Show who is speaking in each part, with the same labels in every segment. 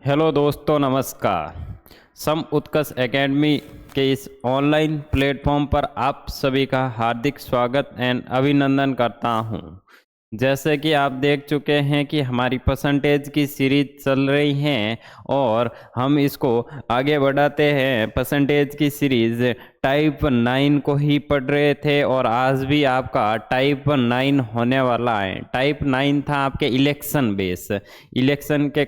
Speaker 1: Hello दोस्तों, नमस्कार। सम उत्कर्ष academy के इस ऑनलाइन प्लेटफॉर्म पर आप सभी का हार्दिक स्वागत एंड अभिनंदन करता हूं। जैसे कि आप देख चुके हैं कि हमारी परसेंटेज की सीरीज चल रही है और हम इसको आगे बढ़ाते हैं। परसेंटेज की सीरीज टाइप 9 को ही पढ़ रहे थे और आज भी आपका टाइप 9 होने वाला है। टाइप 9 था आपके इलेक्शन बेस। इलेक्शन के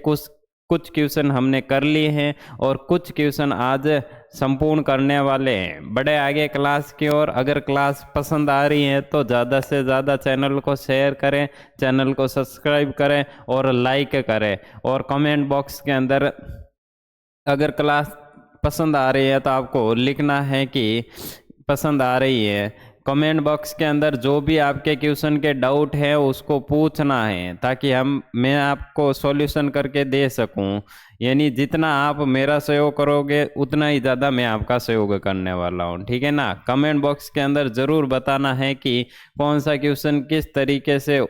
Speaker 1: कुछ क्वेश्चन हमने कर लिए हैं और कुछ क्वेश्चन आज संपूर्ण करने वाले हैं। बड़े आगे क्लास की ओर। अगर क्लास पसंद आ रही है तो ज़्यादा से ज़्यादा चैनल को शेयर करें, चैनल को सब्सक्राइब करें और लाइक करें। और कमेंट बॉक्स के अंदर अगर क्लास पसंद आ रही है तो आपको लिखना है कि पसंद आ रही है। कमेंट बॉक्स के अंदर जो भी आपके क्वेश्चन के डाउट है उसको पूछना है ताकि मैं आपको सॉल्यूशन करके दे सकूं। यानी जितना आप मेरा सहयोग करोगे उतना ही ज़्यादा मैं आपका सहयोग करने वाला हूं, ठीक है ना। कमेंट बॉक्स के अंदर ज़रूर बताना है कि कौन सा क्वेश्चन किस तरीके से।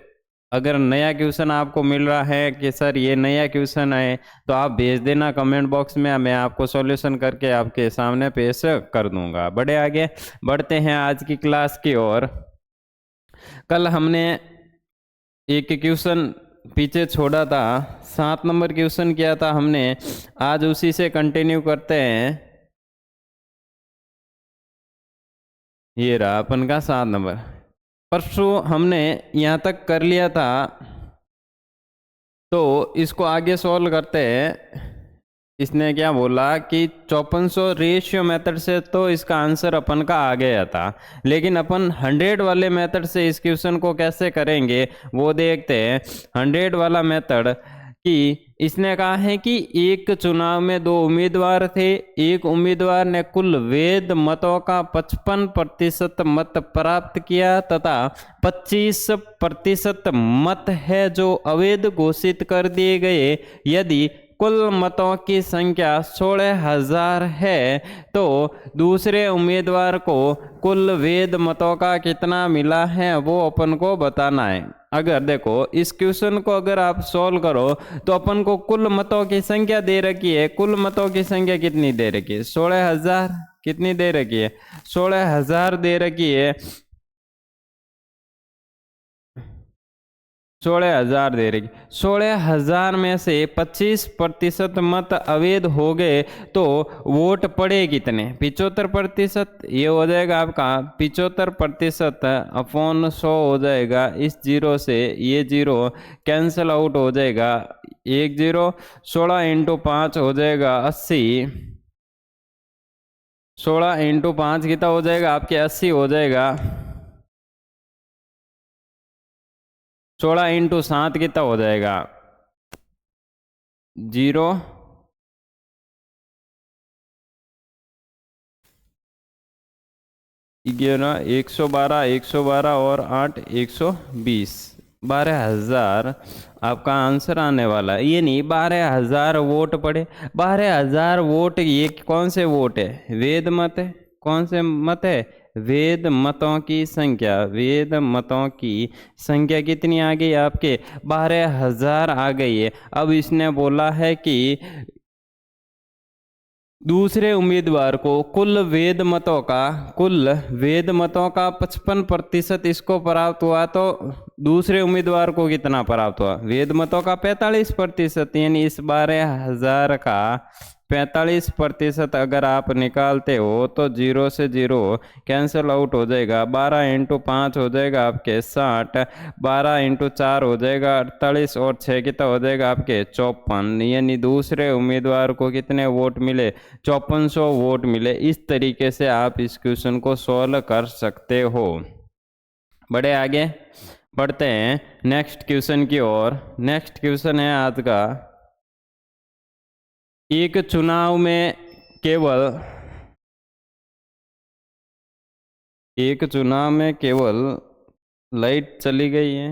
Speaker 1: अगर नया क्वेश्चन आपको मिल रहा है कि सर ये नया क्वेश्चन है तो आप भेज देना कमेंट बॉक्स में, मैं आपको सॉल्यूशन करके आपके सामने पेश कर दूंगा। बड़े आगे बढ़ते हैं आज की क्लास की ओर। कल हमने एक क्वेश्चन पीछे छोड़ा था, 7 नंबर क्वेश्चन किया था हमने। आज उसी से कंटिन्यू करते हैं। ये रहा अपन का 7 नंबर। परसों हमने यहाँ तक कर लिया था तो इसको आगे सॉल्व करते हैं। इसने क्या बोला कि 5400 रेशियो मेथड से तो इसका आंसर अपन का आ गया था, लेकिन अपन 100 वाले मेथड से इस क्वेश्चन को कैसे करेंगे वो देखते हैं। 100 वाला मेथड कि इसने कहा है कि एक चुनाव में 2 उम्मीदवार थे। एक उम्मीदवार ने कुल वैध मतों का 55% मत प्राप्त किया तथा 25% मत है जो अवैध घोषित कर दिए गए। यदि कुल मतों की संख्या 16,000 है तो दूसरे उम्मीदवार को कुल वैध मतों का कितना मिला है वो अपन को बताना है। अगर देखो इस क्वेश्चन को अगर आप सॉल्व करो तो अपन को कुल मतों की संख्या दे रखी है। कुल मतों की संख्या कितनी दे रखी है? 16,000। कितनी दे रखी है? 16,000 दे रखी है। 16,000 दे रही। 16,000 में से 25% मत अवैध हो गए तो वोट पड़े कितने? 75%। ये हो जाएगा आपका 75% अपॉन 100 हो जाएगा। इस जीरो से ये जीरो कैंसिल आउट हो जाएगा, 1 जीरो। 16 इंटू 5 हो जाएगा 80। 16 इंटू 5 कितना हो जाएगा आपके? 80 हो जाएगा। 16 इंटू 7 कितना हो जाएगा? 0। 11, 112, 112 और 8, 120। 12,000 आपका आंसर आने वाला है। ये नहीं, 12,000 वोट पड़े। 12,000 वोट ये कौन से वोट है? वैध मत है। कौन से मत है? वैध मतों की संख्या। वैध मतों की संख्या कितनी आ गई आपके? 12,000 आ गई है। अब इसने बोला है कि दूसरे उम्मीदवार को कुल वैध मतों का 55% इसको प्राप्त हुआ तो दूसरे उम्मीदवार को कितना प्राप्त हुआ? वैध मतों का 45%। यानी इस 12,000 का 45% अगर आप निकालते हो तो 0 से 0 कैंसिल आउट हो जाएगा। 12 इंटू 5 हो जाएगा आपके 60। 12 इंटू 4 हो जाएगा 48 और 6 कितना हो जाएगा आपके? 54। यानी दूसरे उम्मीदवार को कितने वोट मिले? 5400 वोट मिले। इस तरीके से आप इस क्वेश्चन को सॉल्व कर सकते हो। बड़े आगे बढ़ते हैं नेक्स्ट क्वेश्चन की ओर। नेक्स्ट क्वेश्चन है आज का, एक चुनाव में केवल लाइट चली गई है।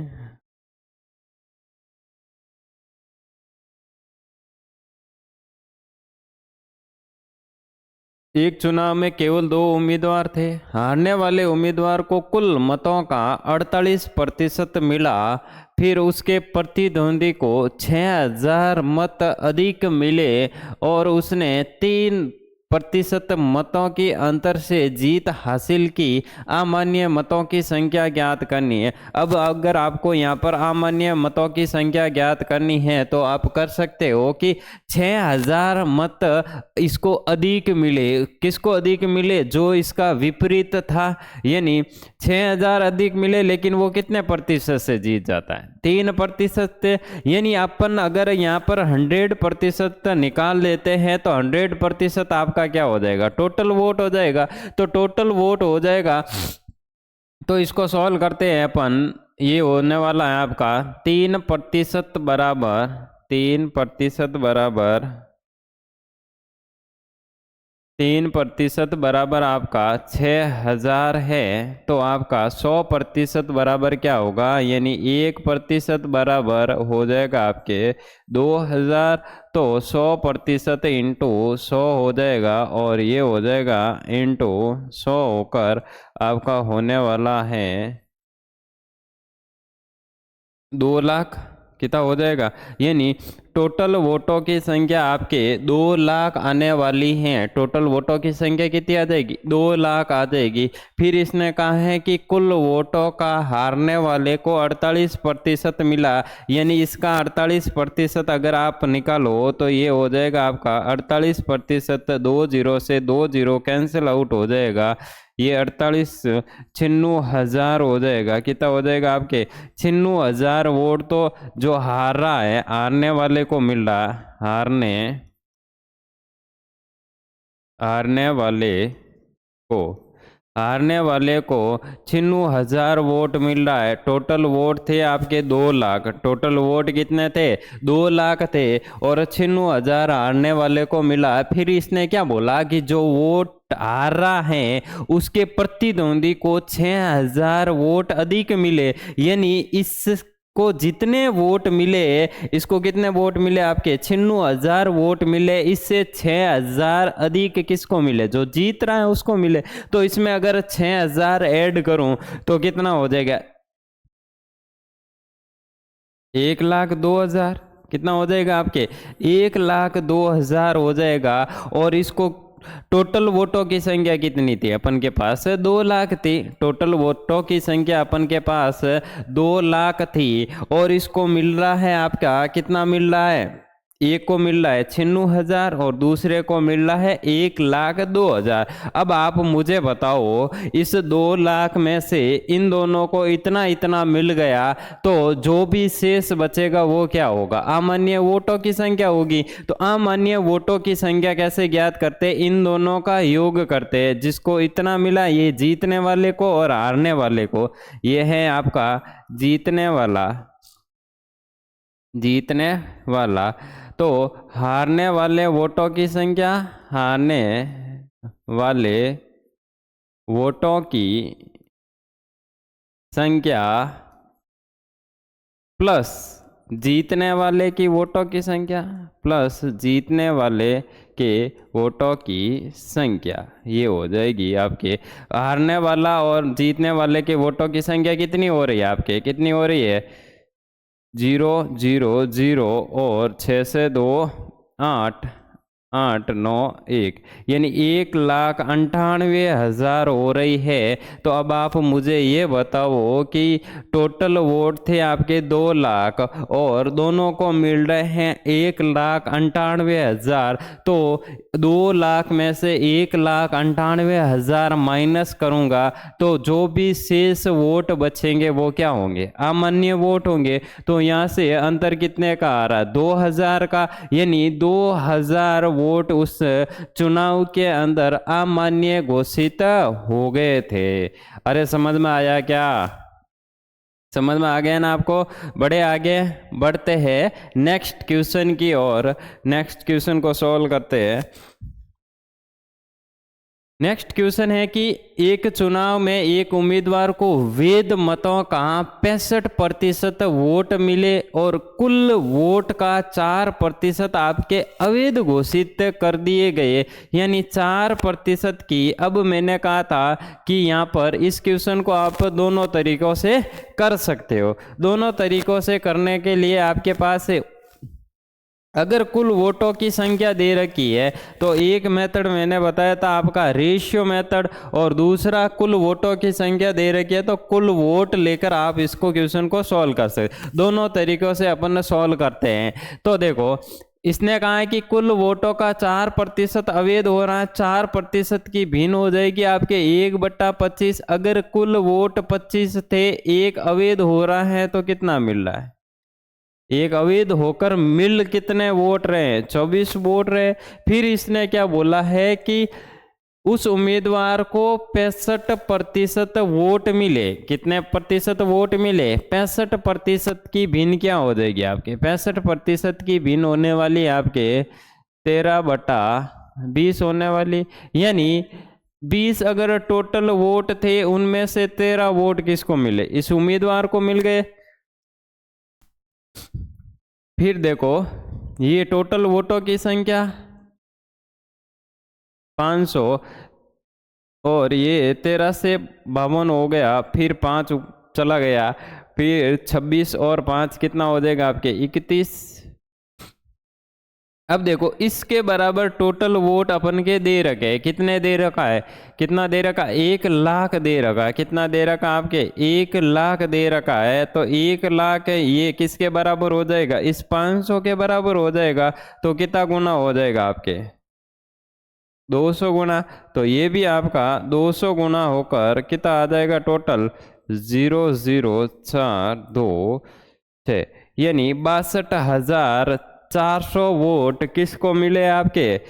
Speaker 1: एक चुनाव में केवल 2 उम्मीदवार थे। हारने वाले उम्मीदवार को कुल मतों का 48% मिला फिर उसके प्रतिद्वंदी को 6000 मत अधिक मिले और उसने 3% मतों की अंतर से जीत हासिल की। अमान्य मतों की संख्या ज्ञात करनी है। अब अगर आपको यहाँ पर अमान्य मतों की संख्या ज्ञात करनी है तो आप कर सकते हो कि 6000 मत इसको अधिक मिले। किसको अधिक मिले? जो इसका विपरीत था, यानी 6000 अधिक मिले, लेकिन वो कितने प्रतिशत से जीत जाता है? 3% से। यानी अपन अगर यहाँ पर 100% निकाल लेते हैं तो 100% आपका क्या हो जाएगा? टोटल वोट हो जाएगा। तो टोटल वोट हो जाएगा, तो इसको सॉल्व करते हैं अपन। ये होने वाला है आपका 3% बराबर 3% बराबर आपका 6000 है। तो आपका 100% बराबर क्या होगा? यानी 1% बराबर हो जाएगा आपके 2000। तो 100% इंटू 100 हो जाएगा, और ये हो जाएगा इंटू 100 होकर आपका होने वाला है 2 लाख। कितना हो जाएगा? यानी टोटल वोटों की संख्या आपके 2 लाख आने वाली है। टोटल वोटों की संख्या कितनी आ जाएगी? 2 लाख आ जाएगी। फिर इसने कहा है कि कुल वोटों का हारने वाले को 48% मिला। यानी इसका 48% अगर आप निकालो तो ये हो जाएगा आपका 48%। 2 जीरो से 2 जीरो कैंसिल आउट हो जाएगा। ये 48 96,000 हो जाएगा। कितना हो जाएगा आपके? 96,000 वोट तो जो हार रहा है, हारने वाले को मिल रहा है। हारने वाले को 96,000 वोट मिल रहा है। टोटल वोट थे आपके 2 लाख। टोटल वोट कितने थे? 2 लाख थे, और 96,000 हारने वाले को मिला। फिर इसने क्या बोला कि जो वोट हार रहा है उसके प्रतिद्वंदी को 6000 वोट अधिक मिले। यानी इसको जितने वोट मिले, इसको कितने वोट मिले आपके? 96,000 वोट मिले। इससे 6000 अधिक किसको मिले? जो जीत रहा है उसको मिले। तो इसमें अगर 6000 ऐड करूं तो कितना हो जाएगा? 1,02,000। कितना हो जाएगा आपके? 1,02,000 हो जाएगा। और इसको टोटल वोटों की संख्या कितनी थी अपन के पास? 2 लाख थी। टोटल वोटों की संख्या अपन के पास 2 लाख थी, और इसको मिल रहा है आपका कितना मिल रहा है? एक को मिल रहा है 96,000 और दूसरे को मिल रहा है 1,02,000। अब आप मुझे बताओ, इस 2 लाख में से इन दोनों को इतना इतना मिल गया, तो जो भी शेष बचेगा वो क्या होगा? अमान्य वोटों की संख्या होगी। तो अमान्य वोटों की संख्या कैसे ज्ञात करते? इन दोनों का योग करते हैं। जिसको इतना मिला ये जीतने वाले को, और हारने वाले को ये है आपका जीतने वाला। तो हारने वाले वोटों की संख्या, हारने वाले वोटों की संख्या प्लस जीतने वाले की वोटों की संख्या, प्लस जीतने वाले के वोटों की संख्या, ये हो जाएगी आपके हारने वाला और जीतने वाले के वोटों की संख्या कितनी हो रही है आपके? कितनी हो रही है? 0 0 0 और 6 से 2 8 8 9 1, यानी 1,98,000 हो रही है। तो अब आप मुझे ये बताओ कि टोटल वोट थे आपके 2 लाख, और दोनों को मिल रहे हैं 1,98,000। तो 2 लाख में से 1,98,000 माइनस करूंगा तो जो भी शेष वोट बचेंगे वो क्या होंगे? अमान्य वोट होंगे। तो यहाँ से अंतर कितने का आ रहा है? 2,000 का। यानी 2,000 वोट उस चुनाव के अंदर अमान्य घोषित हो गए थे। अरे समझ में आया क्या? समझ में आ गया ना आपको? बड़े आगे बढ़ते हैं नेक्स्ट क्वेश्चन की ओर। नेक्स्ट क्वेश्चन को सॉल्व करते हैं। नेक्स्ट क्वेश्चन है कि एक चुनाव में एक उम्मीदवार को वैध मतों का 65% वोट मिले और कुल वोट का 4% आपके अवैध घोषित कर दिए गए, यानी 4% की। अब मैंने कहा था कि यहाँ पर इस क्वेश्चन को आप दोनों तरीकों से कर सकते हो। दोनों तरीकों से करने के लिए आपके पास अगर कुल वोटों की संख्या दे रखी है तो एक मेथड मैंने बताया था आपका रेशियो मेथड, और दूसरा कुल वोटों की संख्या दे रखी है तो कुल वोट लेकर आप इसको क्वेश्चन को सॉल्व कर सकते। दोनों तरीकों से अपन सॉल्व करते हैं। तो देखो, इसने कहा है कि कुल वोटों का 4% अवैध हो रहा है, 4% की भिन्न हो जाएगी आपके 1/25। अगर कुल वोट 25 थे, एक अवैध हो रहा है तो कितना मिल रहा है? एक अवैध होकर मिल कितने वोट रहे? 24 वोट रहे। फिर इसने क्या बोला है कि उस उम्मीदवार को 65% वोट मिले। कितने प्रतिशत वोट मिले? 65% की भिन्न क्या हो जाएगी आपके? 65% की भिन्न होने वाली आपके 13/20 होने वाली, यानी 20 अगर टोटल वोट थे उनमें से 13 वोट किसको मिले? इस उम्मीदवार को मिल गए। फिर देखो, ये टोटल वोटों की संख्या 500 और ये 13 से 52 हो गया, फिर 5 चला गया, फिर 26 और 5 कितना हो जाएगा आपके? 31। अब देखो, इसके बराबर टोटल वोट अपन के दे रखे हैं। कितने दे रखा है? कितना दे रखा? 1 लाख दे रखा है। कितना दे रखा आपके? 1 लाख दे रखा है। तो 1 लाख ये किसके बराबर हो जाएगा? इस 500 के बराबर हो जाएगा। तो कितना गुना हो जाएगा आपके? 200 गुना। तो ये भी आपका 200 गुना होकर कितना आ जाएगा टोटल? 00426, यानी 62,400 वोट किसको मिले आपके?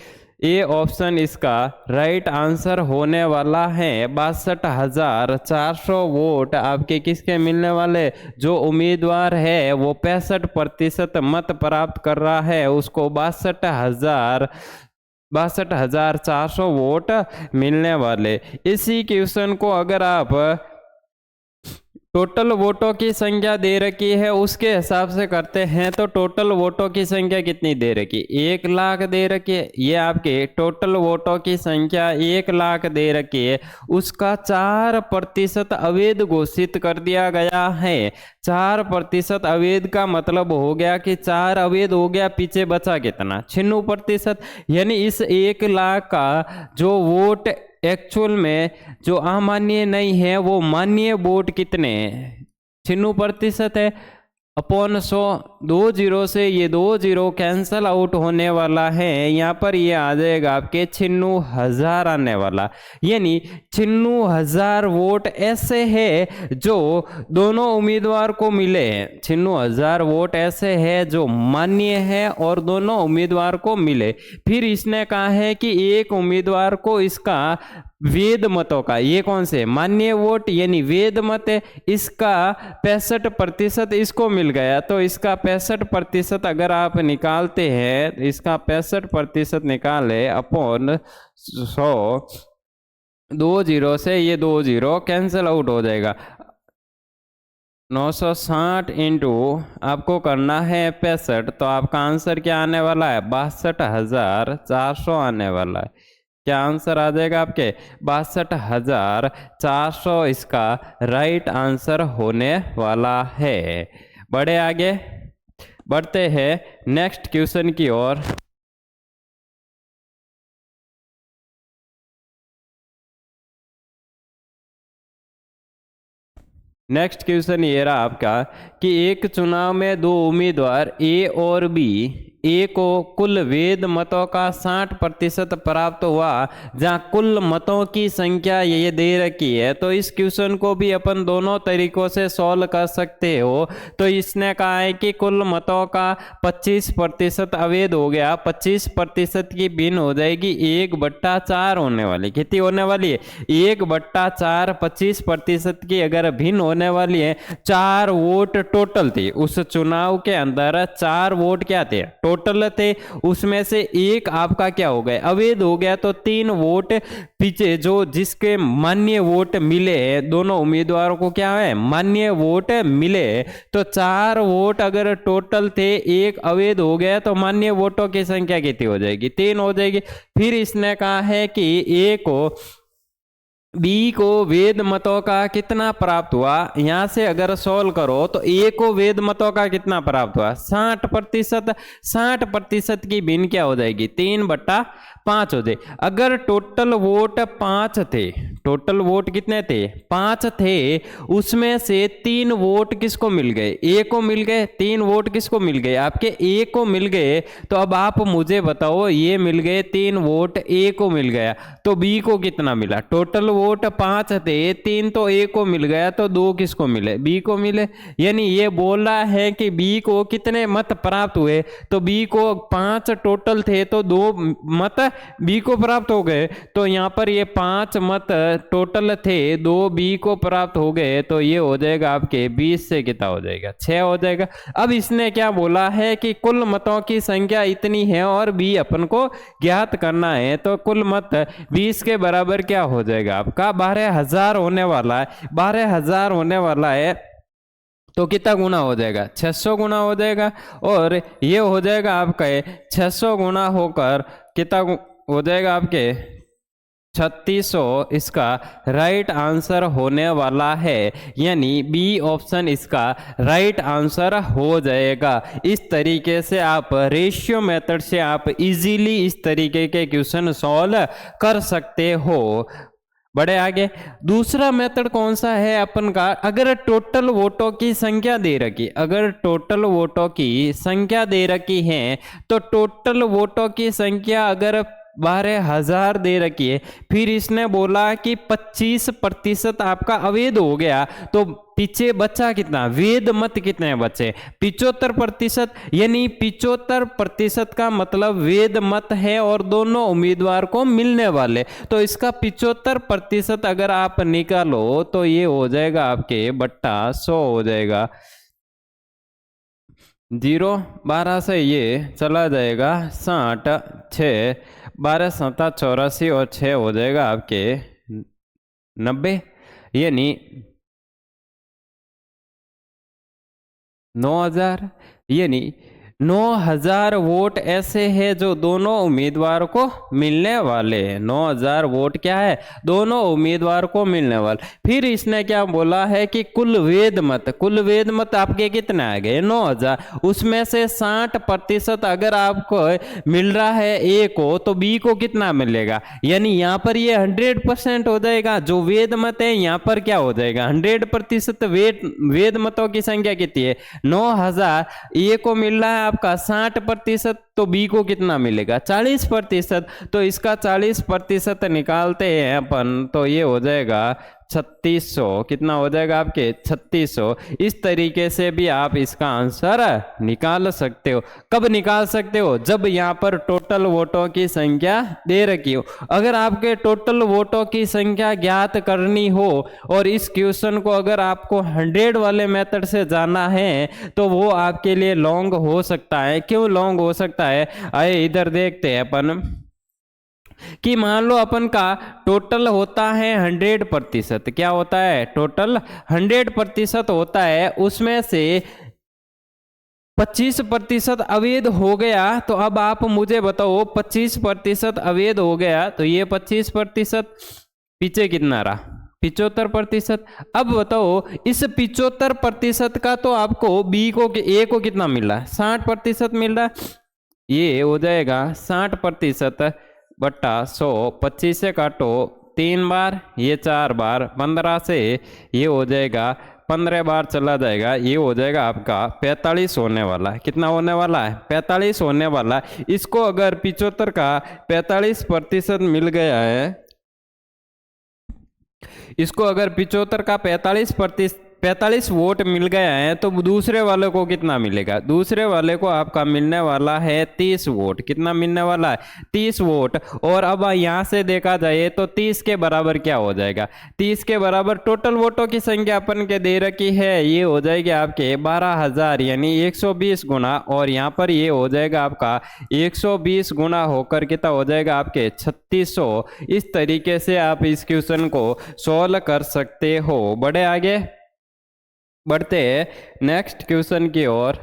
Speaker 1: ए ऑप्शन इसका राइट आंसर होने वाला है। 62,400 वोट आपके किसके मिलने वाले? जो उम्मीदवार है वो 65% मत प्राप्त कर रहा है, उसको 62,400 वोट मिलने वाले। इसी क्वेश्चन को अगर आप टोटल वोटों की संख्या दे रखी है उसके हिसाब से करते हैं तो टोटल वोटों की संख्या कितनी दे रखी? 1 लाख दे रखी है। ये आपके टोटल वोटों की संख्या 1 लाख दे रखी है, उसका 4% अवैध घोषित कर दिया गया है। 4% अवैध का मतलब हो गया कि 4 अवैध हो गया, पीछे बचा कितना? 96%। यानी इस 1 लाख का जो वोट एक्चुअल में जो अमान्य नहीं है वो मान्य वोट कितने? 96% है। अपॉन 100, 2 जीरो से ये 2 जीरो कैंसल आउट होने वाला है। यहाँ पर ये आ जाएगा आपके 96,000 आने वाला, यानी 96,000 वोट ऐसे है जो दोनों उम्मीदवार को मिले हैं। 96,000 वोट ऐसे है जो मान्य है और दोनों उम्मीदवार को मिले। फिर इसने कहा है कि एक उम्मीदवार को इसका वैध मतों का, ये कौन से? मान्य वोट यानी वैध मत है, इसका 65% इसको मिल गया। तो इसका 65% अगर आप निकालते हैं, इसका 65% निकाले अपॉन 100, 2 जीरो से ये 2 जीरो कैंसिल आउट हो जाएगा। 960 इंटू आपको करना है 65, तो आपका आंसर क्या आने वाला है? 62,400 आने वाला है। क्या आंसर आ जाएगा आपके? 62,400 इसका राइट आंसर होने वाला है। बढ़े आगे, बढ़ते हैं नेक्स्ट क्वेश्चन की ओर। नेक्स्ट क्वेश्चन ये रहा आपका कि एक चुनाव में 2 उम्मीदवार ए और बी, ए को कुल वैध मतों का 60% प्राप्त हुआ, जहां कुल मतों की संख्या ये दे रखी है। तो इस क्वेश्चन को भी अपन दोनों तरीकों से सॉल्व कर सकते हो। तो इसने कहा है कि कुल मतों का 25% अवैध हो गया, 25% की भिन्न हो जाएगी 1/4 होने वाली। कितनी होने वाली है? 1/4। 25% की अगर भिन्न होने वाली है, 4 वोट टोटल थी उस चुनाव के अंदर। 4 वोट क्या थे टोटल थे उसमें से एक आपका क्या हो गया, अवैध हो गया। तो 3 वोट पीछे जो जिसके मान्य वोट मिले, दोनों उम्मीदवारों को क्या है, मान्य वोट मिले। तो 4 वोट अगर टोटल थे, एक अवैध हो गया, तो मान्य वोटों की संख्या कितनी हो जाएगी, 3 हो जाएगी। फिर इसने कहा है कि ए को बी को वैध मतों का कितना प्राप्त हुआ, यहां से अगर सॉल्व करो तो ए को वैध मतों का कितना प्राप्त हुआ, 60%। 60% की भिन्न क्या हो जाएगी, 3/5 हो जाए। अगर टोटल वोट 5 थे, टोटल वोट कितने थे, 5 थे, उसमें से 3 वोट किसको मिल गए, ए को मिल गए। 3 वोट किसको मिल गए, आपके ए को मिल गए। तो अब आप मुझे बताओ, ये मिल गए 3 वोट ए को मिल गया, तो बी को कितना मिला, टोटल वोट 5 थे, 3 तो ए को मिल गया, तो 2 किसको मिले, बी को मिले। यानी ये बोल रहा है कि बी को कितने मत प्राप्त हुए, तो बी को 5 टोटल थे, तो 2 मत बी को प्राप्त हो गए। तो यहाँ पर ये 5 मत टोटल थे, 2 बी को प्राप्त हो गए, तो ये हो जाएगा आपके 20 से कितना हो जाएगा, 6 हो जाएगा। अब इसने क्या बोला है कि कुल मतों की संख्या इतनी है और बी अपन को ज्ञात करना है। तो कुल मत 20 के बराबर क्या हो जाएगा, आपका 12,000 होने वाला है। 12,000 होने वाला है तो कितना गुना हो जाएगा, 600 गुना हो जाएगा। और ये हो जाएगा आपका 600 गुना होकर कितना हो जाएगा, आपके 3600 इसका राइट आंसर होने वाला है। यानी बी ऑप्शन इसका राइट आंसर हो जाएगा। इस तरीके से आप रेशियो मेथड से आप इजीली इस तरीके के क्वेश्चन सॉल्व कर सकते हो। बड़े आगे दूसरा मेथड कौन सा है अपन का, अगर टोटल वोटों की संख्या दे रखी, अगर टोटल वोटों की संख्या दे रखी है, तो टोटल वोटों की संख्या अगर 12,000 दे रखी है, फिर इसने बोला कि 25% आपका अवैध हो गया, तो पीछे बचा कितना, वैध मत कितने बचे, 75%। यानी 75% का मतलब वैध मत है और दोनों उम्मीदवार को मिलने वाले। तो इसका 75% अगर आप निकालो तो ये हो जाएगा आपके बट्टा 100 हो जाएगा। 0 12 से ये चला जाएगा 60, 6 12 7 84 और 6 हो जाएगा आपके 90। यानी 9,000। यानी 9,000 वोट ऐसे हैं जो दोनों उम्मीदवार को मिलने वाले हैं। 9,000 वोट क्या है, दोनों उम्मीदवार को मिलने वाले। फिर इसने क्या बोला है कि कुल वैध मत, कुल वैध मत आपके कितने आ गए, 9,000। उसमें से 60% अगर आपको मिल रहा है ए को, तो बी को कितना मिलेगा। यानी यहाँ पर ये 100% हो जाएगा। जो वैध मत है यहाँ पर क्या हो जाएगा, 100% वैध मतों की संख्या कितनी है, 9,000। ए को मिल रहा है आपका 60%, तो बी को कितना मिलेगा, 40%। तो इसका 40% निकालते हैं अपन, तो ये हो जाएगा 3600। कितना हो जाएगा आपके 3600। इस तरीके से भी आप इसका आंसर निकाल सकते हो। कब निकाल सकते हो, जब यहाँ पर टोटल वोटों की संख्या दे रखी हो। अगर आपके टोटल वोटों की संख्या ज्ञात करनी हो और इस क्वेश्चन को अगर आपको 100 वाले मेथड से जाना है, तो वो आपके लिए लॉन्ग हो सकता है। क्यों लॉन्ग हो सकता है, आइए इधर देखते हैं अपन कि मान लो अपन का टोटल होता है 100%। क्या होता है, टोटल 100% होता है, उसमें से 25% अवैध हो गया। तो अब आप मुझे बताओ, 25% अवैध हो गया, तो ये 25%, पीछे कितना रहा, 75%। अब बताओ इस 75% का तो आपको बी को ए को कितना मिल रहा है, 60% मिल रहा है। ये हो जाएगा 60% बट्टा 100। 25 से काटो 3 बार, ये 4 बार, 15 से ये हो जाएगा 15 बार चला जाएगा, ये हो जाएगा आपका 45 होने वाला है। कितना होने वाला है, 45 होने वाला है। इसको अगर 75 का 45% मिल गया है, इसको अगर 75 का 45% 45 वोट मिल गया है तो दूसरे वाले को कितना मिलेगा? दूसरे वाले को आपका मिलने वाला है 30 वोट। कितना मिलने वाला है? 30 वोट। और अब यहाँ से देखा जाए तो 30 के बराबर क्या हो जाएगा? 30 के बराबर टोटल वोटों की संख्या अपन के दे रखी है, ये हो जाएगी आपके 12,000 यानी 120 गुना, और यहाँ पर ये हो जाएगा आपका 120 गुना होकर कितना हो जाएगा आपके 3600। इस तरीके से आप इस क्वेश्चन को सॉल्व कर सकते हो। बढ़े आगे, बढ़ते नेक्स्ट क्वेश्चन की ओर।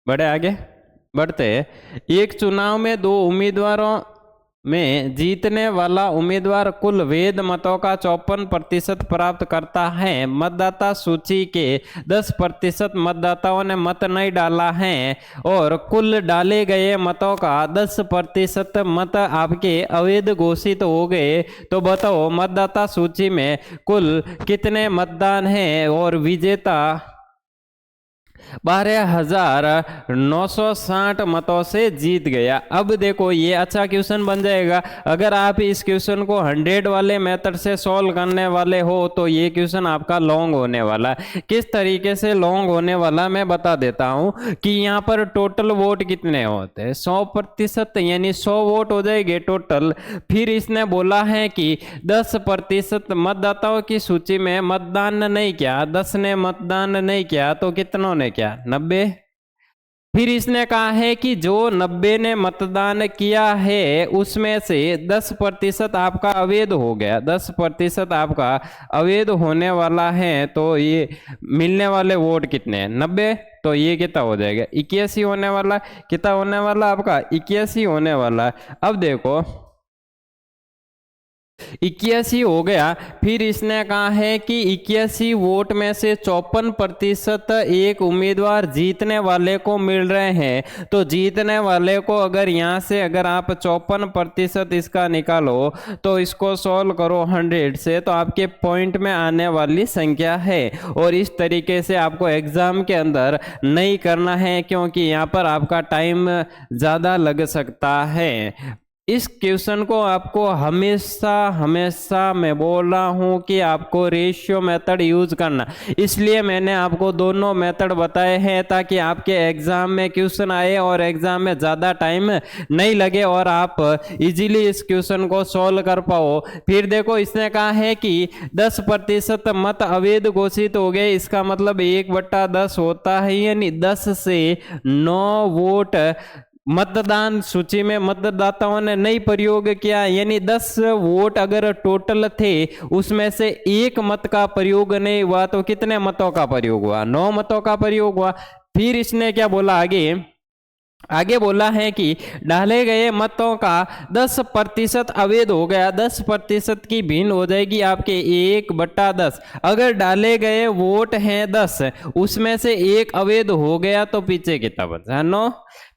Speaker 1: बढ़े आगे, बढ़ते। एक चुनाव में दो उम्मीदवारों में जीतने वाला उम्मीदवार कुल वैध मतों का 54% प्राप्त करता है। मतदाता सूची के 10% मतदाताओं ने मत नहीं डाला है और कुल डाले गए मतों का 10% मत आपके अवैध घोषित हो गए, तो बताओ मतदाता सूची में कुल कितने मतदान हैं और विजेता 12,960 मतों से जीत गया। अब देखो ये अच्छा क्वेश्चन बन जाएगा। अगर आप इस क्वेश्चन को 100 वाले मेथड से सॉल्व करने वाले हो तो ये क्वेश्चन आपका लॉन्ग होने वाला। किस तरीके से लॉन्ग होने वाला मैं बता देता हूं कि यहाँ पर टोटल वोट कितने होते हैं? 100% यानी 100 वोट हो जाएंगे टोटल। फिर इसने बोला है कि 10% मतदाताओं की सूची में मतदान नहीं किया, 10 ने मतदान नहीं किया तो कितनों ने क्या? 90। फिर इसने कहा है कि जो 90 ने मतदान किया है उसमें से 10% आपका अवैध हो गया, 10% आपका अवैध होने वाला है, तो ये मिलने वाले वोट कितने हैं? 90। तो ये कितना हो जाएगा? 81 होने वाला। कितना होने वाला आपका? 81 होने वाला। अब देखो 81 हो गया। फिर इसने कहा है कि 81 वोट में से 54% एक उम्मीदवार जीतने वाले को मिल रहे हैं। तो जीतने वाले को अगर यहाँ से अगर आप 54% इसका निकालो तो इसको सॉल्व करो 100 से, तो आपके पॉइंट में आने वाली संख्या है। और इस तरीके से आपको एग्जाम के अंदर नहीं करना है क्योंकि यहाँ पर आपका टाइम ज़्यादा लग सकता है। इस क्वेश्चन को आपको हमेशा मैं बोल रहा हूं कि आपको रेशियो मेथड यूज करना, इसलिए मैंने आपको दोनों मेथड बताए हैं ताकि आपके एग्जाम में क्वेश्चन आए और एग्जाम में ज़्यादा टाइम नहीं लगे और आप इजीली इस क्वेश्चन को सॉल्व कर पाओ। फिर देखो इसने कहा है कि 10% मत अवैध घोषित हो गए, इसका मतलब 1/10 होता है, यानी 10 से 9 वोट मतदान सूची में मतदाताओं ने नहीं प्रयोग किया, यानी 10 वोट अगर टोटल थे उसमें से 1 मत का प्रयोग नहीं हुआ, तो कितने मतों का प्रयोग हुआ? 9 मतों का प्रयोग हुआ। फिर इसने क्या बोला आगे बोला है कि डाले गए मतों का 10% अवैध हो गया, 10% की भिन्न हो जाएगी आपके 1/10। अगर डाले गए वोट हैं 10, उसमें से 1 अवैध हो गया तो पीछे कितना बचा? 9।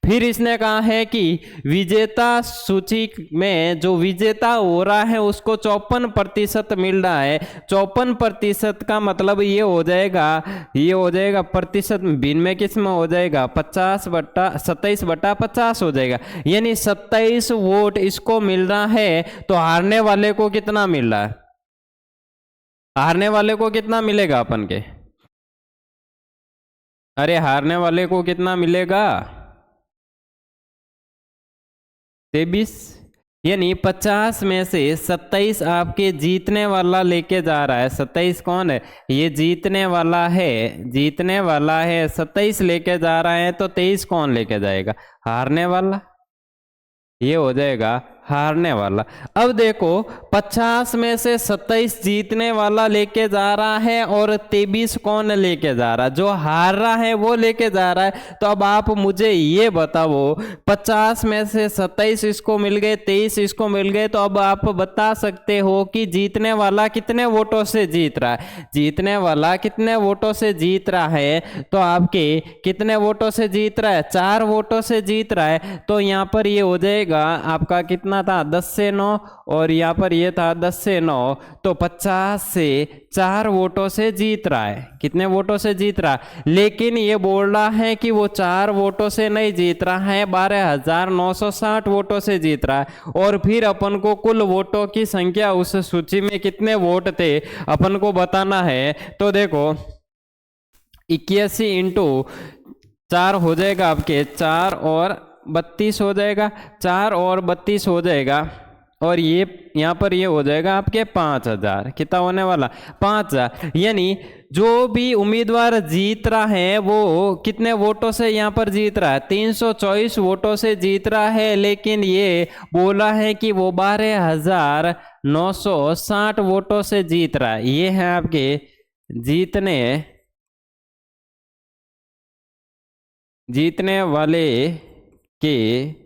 Speaker 1: फिर इसने कहा है कि विजेता सूची में जो विजेता हो रहा है उसको 54% मिल रहा है। 54% का मतलब ये हो जाएगा प्रतिशत भिन्न में किस में हो जाएगा? 27/50 हो जाएगा, यानी 27 वोट इसको मिल रहा है। तो हारने वाले को कितना मिल रहा है? हारने वाले को कितना मिलेगा अपन के? अरे हारने वाले को कितना मिलेगा? 23, यानी 50 में से 27 आपके जीतने वाला लेके जा रहा है। 27 कौन है? ये जीतने वाला है, 27 लेके जा रहा है, तो 23 कौन लेके जाएगा? हारने वाला। ये हो जाएगा हारने वाला। अब देखो 50 में से 27 जीतने वाला लेके जा रहा है और 23 कौन लेके जा रहा है? जो हार रहा है वो लेके जा रहा है। तो अब आप मुझे ये बताओ, 50 में से 27 इसको मिल गए, 23 इसको मिल गए, तो अब आप बता सकते हो कि जीतने वाला कितने वोटों से जीत रहा है। जीतने वाला कितने वोटों से जीत रहा है? तो आपके कितने वोटों से जीत रहा है? 4 वोटों से जीत रहा है। तो यहाँ पर ये हो जाएगा आपका, कितना था? 10 से 9, और यहाँ पर ये था 10 से 9, तो 50 से 4 वोटों से जीत रहा है। कितने वोटों से जीत रहा है? लेकिन ये बोल रहा है कि वो 4 वोटों से नहीं जीत रहा है, 12,960 वोटों से जीत रहा है। और फिर अपन को कुल वोटों की संख्या, उस सूची में कितने वोट थे अपन को बताना है। तो देखो 81 इंटू 4 हो जाएगा आपके, 4 और 32 हो जाएगा, 4 और 32 हो जाएगा, और ये यहाँ पर ये हो जाएगा आपके 5000। कितना होने वाला? 5000। यानी जो भी उम्मीदवार जीत रहा है वो कितने वोटों से यहाँ पर जीत रहा है? 324 वोटों से जीत रहा है। लेकिन ये बोला है कि वो 12,960 वोटों से जीत रहा है। ये है आपके जीतने वाले के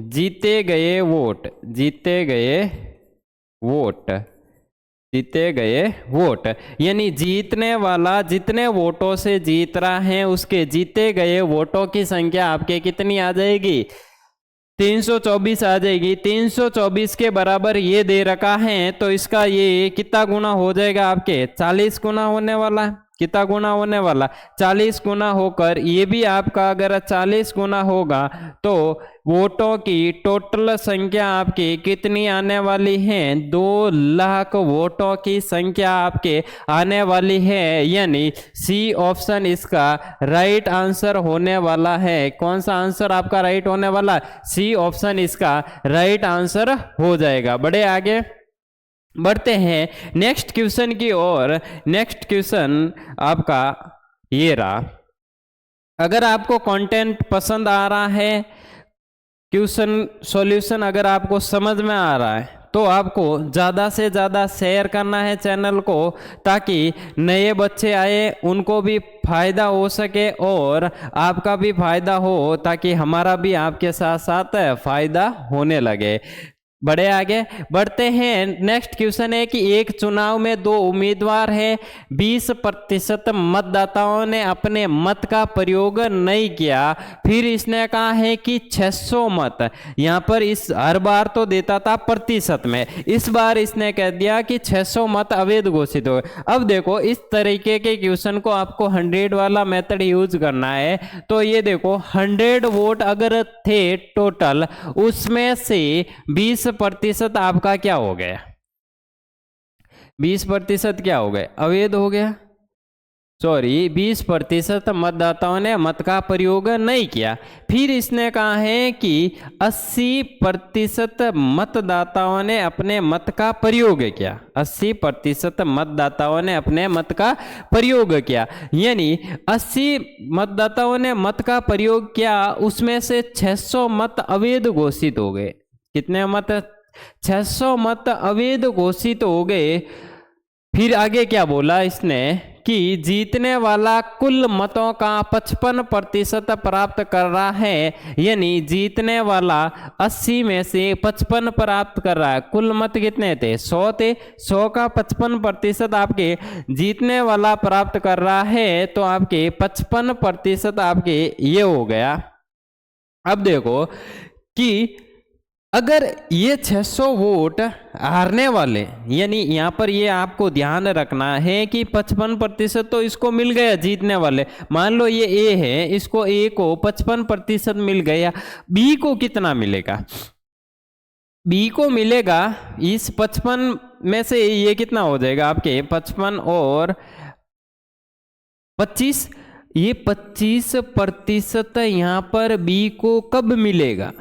Speaker 1: जीते गए वोट, यानी जीतने वाला जितने वोटों से जीत रहा है उसके जीते गए वोटों की संख्या आपके कितनी आ जाएगी? 324 आ जाएगी। 324 के बराबर ये दे रखा है, तो इसका ये कितना गुना हो जाएगा आपके? 40 गुना होने वाला है। कितना गुना होने वाला? 40 गुना होकर ये भी आपका अगर 40 गुना होगा तो वोटों की टोटल संख्या आपकी कितनी आने वाली है? 2 लाख वोटों की संख्या आपके आने वाली है। यानी सी ऑप्शन इसका राइट आंसर होने वाला है। कौन सा आंसर आपका राइट होने वाला? सी ऑप्शन इसका राइट आंसर हो जाएगा। बड़े आगे बढ़ते हैं नेक्स्ट क्वेश्चन की ओर। नेक्स्ट क्वेश्चन आपका ये रहा। अगर आपको कंटेंट पसंद आ रहा है, क्वेश्चन सॉल्यूशन अगर आपको समझ में आ रहा है, तो आपको ज़्यादा से ज़्यादा शेयर करना है चैनल को, ताकि नए बच्चे आए उनको भी फायदा हो सके और आपका भी फायदा हो, ताकि हमारा भी आपके साथ साथ फायदा होने लगे। बड़े आगे बढ़ते हैं। नेक्स्ट क्वेश्चन है कि एक चुनाव में 2 उम्मीदवार हैं, 20% मतदाताओं ने अपने मत का प्रयोग नहीं किया। फिर इसने कहा है कि 600 मत, यहाँ पर इस हर बार तो देता था प्रतिशत में, इस बार इसने कह दिया कि 600 मत अवैध घोषित हो। अब देखो इस तरीके के क्वेश्चन को आपको 100 वाला मेथड यूज करना है। तो ये देखो 100 वोट अगर थे टोटल, उसमें से 20% आपका क्या हो गया? 20% क्या हो गया? अवैध हो गया। सॉरी, 20% मतदाताओं ने मत का प्रयोग नहीं किया। फिर इसने कहा है कि 80% मतदाताओं ने अपने मत का प्रयोग किया। 80% मतदाताओं ने अपने मत का प्रयोग किया, यानी 80 मतदाताओं ने मत का प्रयोग किया, उसमें से 600 मत अवैध घोषित हो गए। कितने मत? 600 मत अवैध घोषित हो गए। फिर आगे क्या बोला इसने कि जीतने वाला कुल मतों का 55% प्राप्त कर रहा है, यानी जीतने वाला 80 में से 55 प्राप्त कर रहा है। कुल मत कितने थे? 100 थे। 100 का 55% आपके जीतने वाला प्राप्त कर रहा है, तो आपके 55% आपके ये हो गया। अब देखो कि अगर ये 600 वोट हारने वाले, यानी यहाँ पर ये आपको ध्यान रखना है कि 55% तो इसको मिल गया जीतने वाले। मान लो ये ए है, इसको ए को 55% मिल गया, बी को कितना मिलेगा? बी को मिलेगा इस 55 में से ये कितना हो जाएगा आपके? 55 और 25, ये 25% यहाँ पर बी को कब मिलेगा?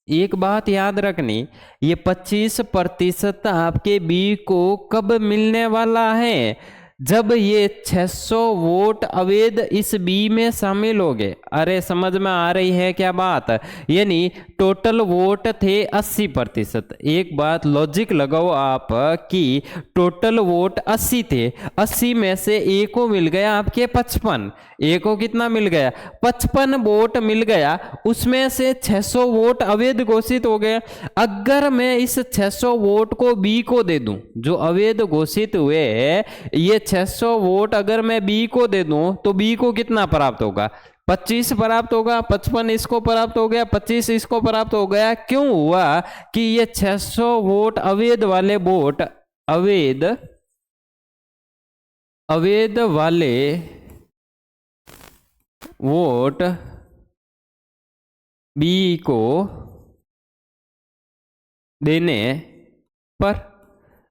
Speaker 1: एक बात याद रखनी, ये 25% आपके बी को कब मिलने वाला है? जब ये 600 वोट अवैध इस बी में शामिल हो गए। अरे समझ में आ रही है क्या बात? यानी टोटल वोट थे 80%। एक बात लॉजिक लगाओ आप कि टोटल वोट 80 थे, 80 में से ए को मिल गया आपके 55। ए को कितना मिल गया? 55 वोट मिल गया, उसमें से 600 वोट अवैध घोषित हो गए। अगर मैं इस 600 वोट को बी को दे दूं, जो अवैध घोषित हुए ये 600 वोट अगर मैं बी को दे दूं तो बी को कितना प्राप्त होगा? 25 प्राप्त होगा। 55 इसको प्राप्त हो गया, 25 इसको प्राप्त हो गया। क्यों हुआ कि ये 600 वोट अवैध वाले वोट अवैध वाले वोट बी को देने पर,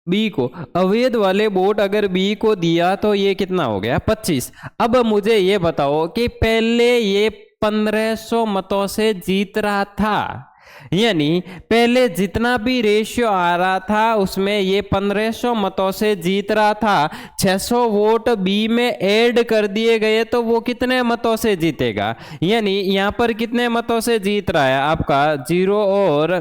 Speaker 1: बी को अवैध वाले वोट अगर बी को दिया तो ये कितना हो गया? 25। अब मुझे ये बताओ कि पहले ये 1500 मतों से जीत रहा था, यानी पहले जितना भी रेशियो आ रहा था उसमें ये 1500 मतों से जीत रहा था। 600 वोट बी में ऐड कर दिए गए तो वो कितने मतों से जीतेगा? यानी यहां पर कितने मतों से जीत रहा है आपका? 0 और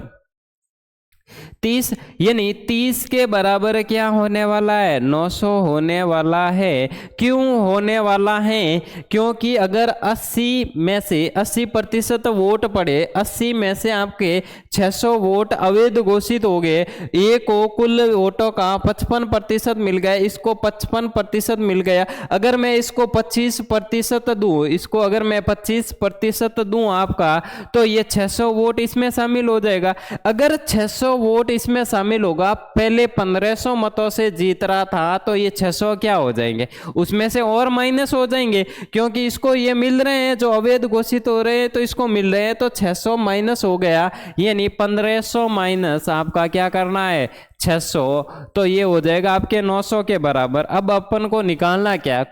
Speaker 1: 30, यानी 30 के बराबर क्या होने वाला है? 900 होने वाला है। क्यों होने वाला है? क्योंकि अगर 80 में से 80% वोट पड़े, 80 में से आपके 600 वोट अवैध घोषित हो गए। ए को कुल वोटों का 55% मिल गया, इसको 55% मिल गया। अगर मैं इसको 25% दूं, इसको अगर मैं 25% दूं आपका, तो ये 600 वोट इसमें शामिल हो जाएगा। अगर 600 वोट इसमें शामिल होगा, पहले 1500 मतों से जीत रहा था तो ये 600 क्या हो जाएंगे? उसमें से और माइनस हो जाएंगे, क्योंकि इसको ये मिल रहे हैं जो अवैध घोषित हो रहे हैं तो इसको मिल रहे हैं, तो 600 माइनस हो गया। यानी 1500 माइनस आपका क्या करना है? 600, तो ये हो जाएगा आपके 900 के बराबर। अब अपन को निकालना क्या?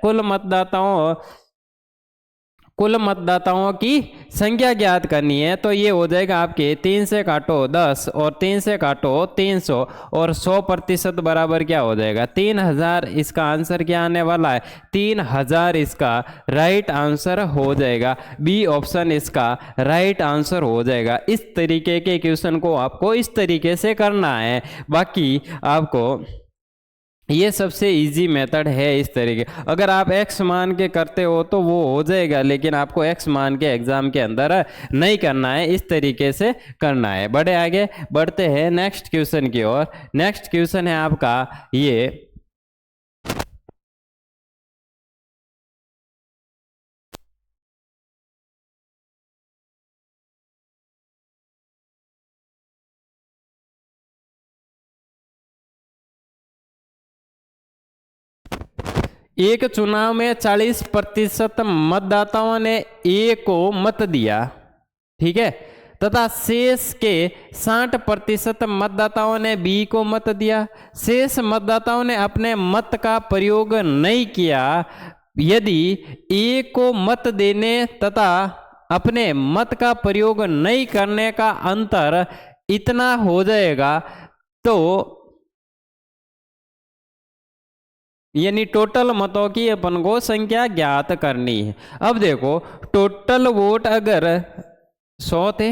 Speaker 1: कुल मतदाताओं की संख्या ज्ञात करनी है। तो ये हो जाएगा आपके 3 से काटो 10 और 3 से काटो 300 और 100% बराबर क्या हो जाएगा? 3000। इसका आंसर क्या आने वाला है? 3000 इसका राइट आंसर हो जाएगा। बी ऑप्शन इसका राइट आंसर हो जाएगा। इस तरीके के क्वेश्चन को आपको इस तरीके से करना है। बाकी आपको ये सबसे इजी मेथड है इस तरीके। अगर आप x मान के करते हो तो वो हो जाएगा, लेकिन आपको x मान के एग्जाम के अंदर नहीं करना है, इस तरीके से करना है। बड़े आगे बढ़ते हैं नेक्स्ट क्वेश्चन की ओर। नेक्स्ट क्वेश्चन है आपका ये, एक चुनाव में 40% मतदाताओं ने ए को मत दिया, ठीक है, तथा शेष के 60% मतदाताओं ने बी को मत दिया। शेष मतदाताओं ने अपने मत का प्रयोग नहीं किया। यदि ए को मत देने तथा अपने मत का प्रयोग नहीं करने का अंतर इतना हो जाएगा, तो यानी टोटल मतों की अपन को संख्या ज्ञात करनी है। अब देखो, टोटल वोट अगर 100 थे,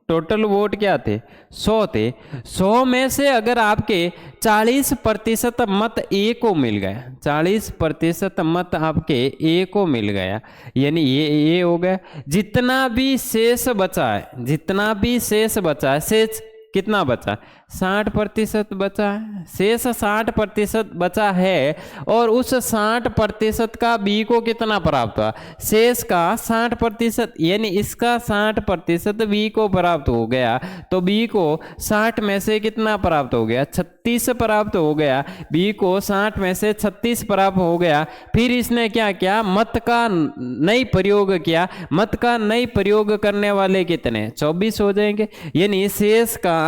Speaker 1: टोटल वोट क्या थे? 100 थे। 100 में से अगर आपके 40% मत ए को मिल गया, 40% मत आपके ए को मिल गया, यानी ये ए हो गया। जितना भी शेष बचा है, जितना भी शेष बचा है, शेष कितना बचा? 60% बचा है। शेष 60% बचा है और उस 60% का बी को कितना प्राप्त हुआ? शेष का 60%, यानी इसका 60% बी को प्राप्त हो गया। तो बी को 60 में से कितना प्राप्त हो गया? 36 प्राप्त हो गया। बी को 60 में से 36 प्राप्त हो गया। फिर इसने क्या किया? मत का नहीं प्रयोग किया। मत का नहीं प्रयोग करने वाले कितने? 24 हो जाएंगे। यानी शेष का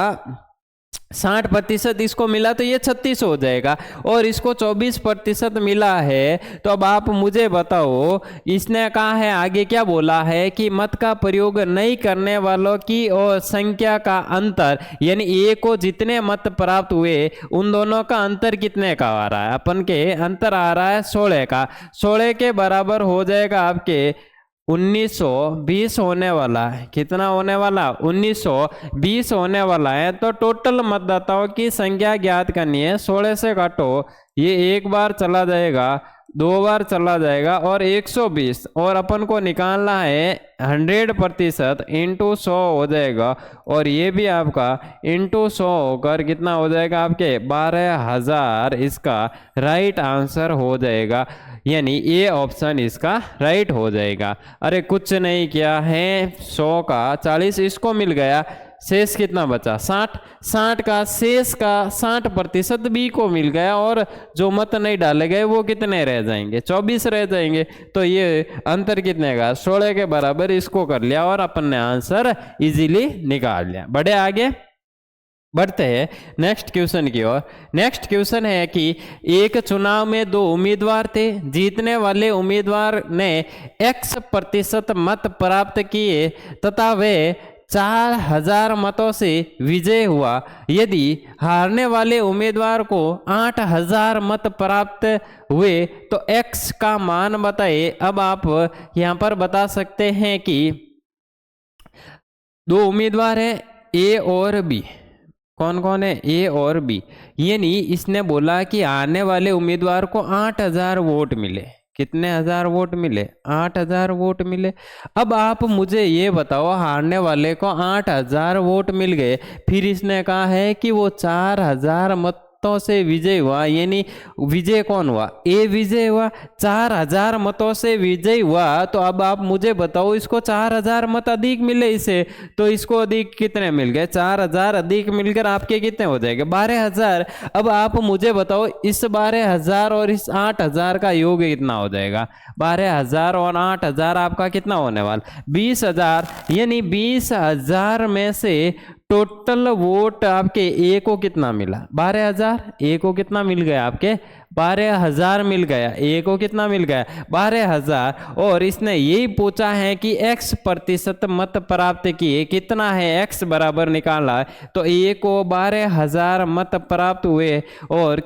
Speaker 1: 60% इसको मिला तो ये 36 हो जाएगा, और इसको 24% मिला है। तो अब आप मुझे बताओ, इसने कहा है आगे क्या बोला है कि मत का प्रयोग नहीं करने वालों की और संख्या का अंतर, यानी ए को जितने मत प्राप्त हुए उन दोनों का अंतर कितने का आ रहा है, अपन के अंतर आ रहा है 16 का। 16 के बराबर हो जाएगा आपके 1920 होने वाला है। कितना होने वाला? 1920 होने वाला है। तो टोटल मतदाताओं की संख्या ज्ञात करनी है। 16 से काटो, ये एक बार चला जाएगा, दो बार चला जाएगा, और 120, और अपन को निकालना है 100% इंटू 100 हो जाएगा, और ये भी आपका इंटू 100 होकर कितना हो जाएगा आपके 12,000 इसका राइट आंसर हो जाएगा, यानी ये ऑप्शन इसका राइट हो जाएगा। अरे कुछ नहीं किया है, 100 का 40 इसको मिल गया, शेष कितना बचा 60। 60 का शेष का 60% बी को मिल गया, और जो मत नहीं डाले गए वो कितने रह जाएंगे? 24 रह जाएंगे। तो ये अंतर कितने का? 16 के बराबर इसको कर लिया, और अपन ने आंसर इजीली निकाल लिया। बढ़े आगे, बढ़ते हैं नेक्स्ट क्वेश्चन की ओर। नेक्स्ट क्वेश्चन है कि एक चुनाव में 2 उम्मीदवार थे, जीतने वाले उम्मीदवार ने X% मत प्राप्त किए तथा वे 4000 मतों से विजय हुआ। यदि हारने वाले उम्मीदवार को 8000 मत प्राप्त हुए तो X का मान बताइए। अब आप यहाँ पर बता सकते हैं कि 2 उम्मीदवार हैं, ए और बी। कौन कौन है? ए और बी। यानी इसने बोला कि आने वाले उम्मीदवार को 8000 वोट मिले। कितने हजार वोट मिले? 8000 वोट मिले। अब आप मुझे ये बताओ, हारने वाले को 8000 वोट मिल गए, फिर इसने कहा है कि वो 4000 मतों से विजय हुआ, यानी विजय कौन हुआ? ए विजय हुआ। 4000 मतों से विजय हुआ। तो अब आप मुझे बताओ, इसको 4000 मत अधिक मिले इसे, तो इसको अधिक कितने मिल गए? 4000 अधिक मिलकर आपके कितने हो जाएंगे? 12000। अब आप मुझे बताओ, इस 12000 और इस 8000 का योग कितना हो जाएगा? 12000 और 8000 आपका कितना होने वाला? 20000। यानी 20000 में से टोटल वोट आपके ए को कितना मिला? 12000। ए को कितना मिल गया? आपके 12000 मिल गया। ए को कितना मिल गया? 12000। और इसने यही पूछा है कि X% मत प्राप्त किए, कितना है? X बराबर निकाला है, तो ए को 12000 मत प्राप्त हुए, और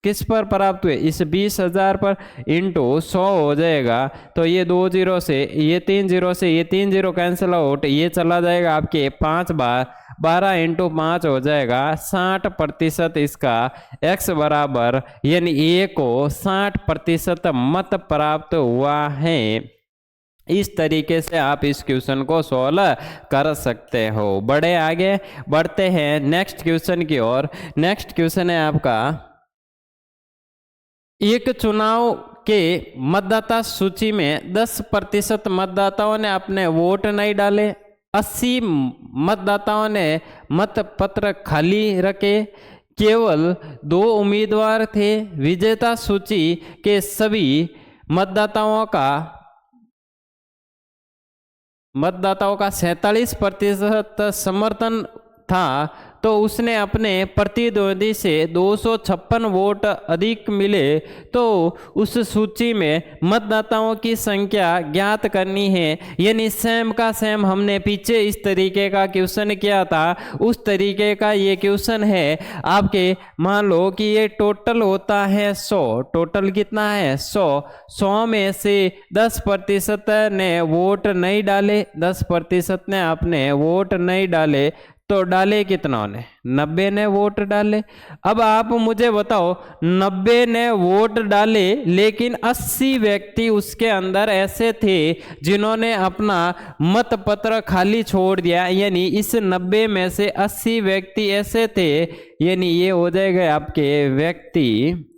Speaker 1: किस पर प्राप्त हुए? इस 20000 पर, इंटू 100 हो जाएगा। तो ये 2 0 से, ये 3 0 से, ये 3 0 कैंसिल आउट, ये चला जाएगा आपके 5 बार, 12 इंटू 5 हो जाएगा 60% इसका X बराबर, यानी ए को 60% मत प्राप्त हुआ है। इस तरीके से आप इस क्वेश्चन को सॉल्व कर सकते हो। बड़े आगे बढ़ते हैं नेक्स्ट क्वेश्चन की ओर। नेक्स्ट क्वेश्चन है आपका, एक चुनाव के मतदाता सूची में 10% मतदाताओं ने अपने वोट नहीं डाले, 80 मतदाताओं ने मत पत्र खाली रखे, केवल 2 उम्मीदवार थे। विजेता सूची के सभी मतदाताओं का 47% समर्थन था, तो उसने अपने प्रतिद्वंदी से 256 वोट अधिक मिले। तो उस सूची में मतदाताओं की संख्या ज्ञात करनी है। यानी सेम का सेम हमने पीछे इस तरीके का क्वेश्चन किया था, उस तरीके का ये क्वेश्चन है आपके। मान लो कि ये टोटल होता है 100, टोटल कितना है 100। 100 में से 10% ने वोट नहीं डाले, 10% ने अपने वोट नहीं डाले, तो डाले कितना ने? 90 ने वोट डाले। अब आप मुझे बताओ, 90 ने वोट डाले, लेकिन 80 व्यक्ति उसके अंदर ऐसे थे जिन्होंने अपना मत पत्र खाली छोड़ दिया। यानी इस 90 में से 80 व्यक्ति ऐसे थे, यानी ये हो जाएगा आपके व्यक्ति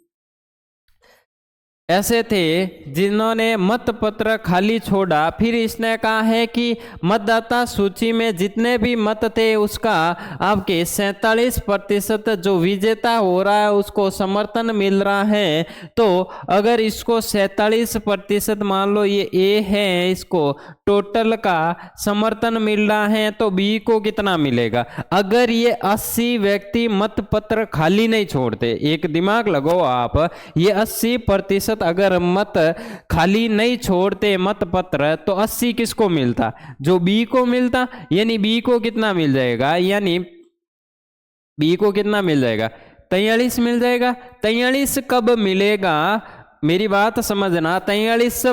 Speaker 1: ऐसे थे जिन्होंने मत पत्र खाली छोड़ा। फिर इसने कहा है कि मतदाता सूची में जितने भी मत थे उसका आपके 47% जो विजेता हो रहा है उसको समर्थन मिल रहा है। तो अगर इसको 47% मान लो ये ए है, इसको टोटल का समर्थन मिल रहा है, तो बी को कितना मिलेगा? अगर ये 80 व्यक्ति मत पत्र खाली नहीं छोड़ते, एक दिमाग लगाओ आप, ये 80% अगर मत खाली नहीं छोड़ते मत पत्र, तो 80 किसको मिलता? जो बी को मिलता। यानी बी को कितना मिल जाएगा? यानी बी को कितना मिल जाएगा? 43 मिल जाएगा। 43 कब मिलेगा? मेरी बात समझना, 43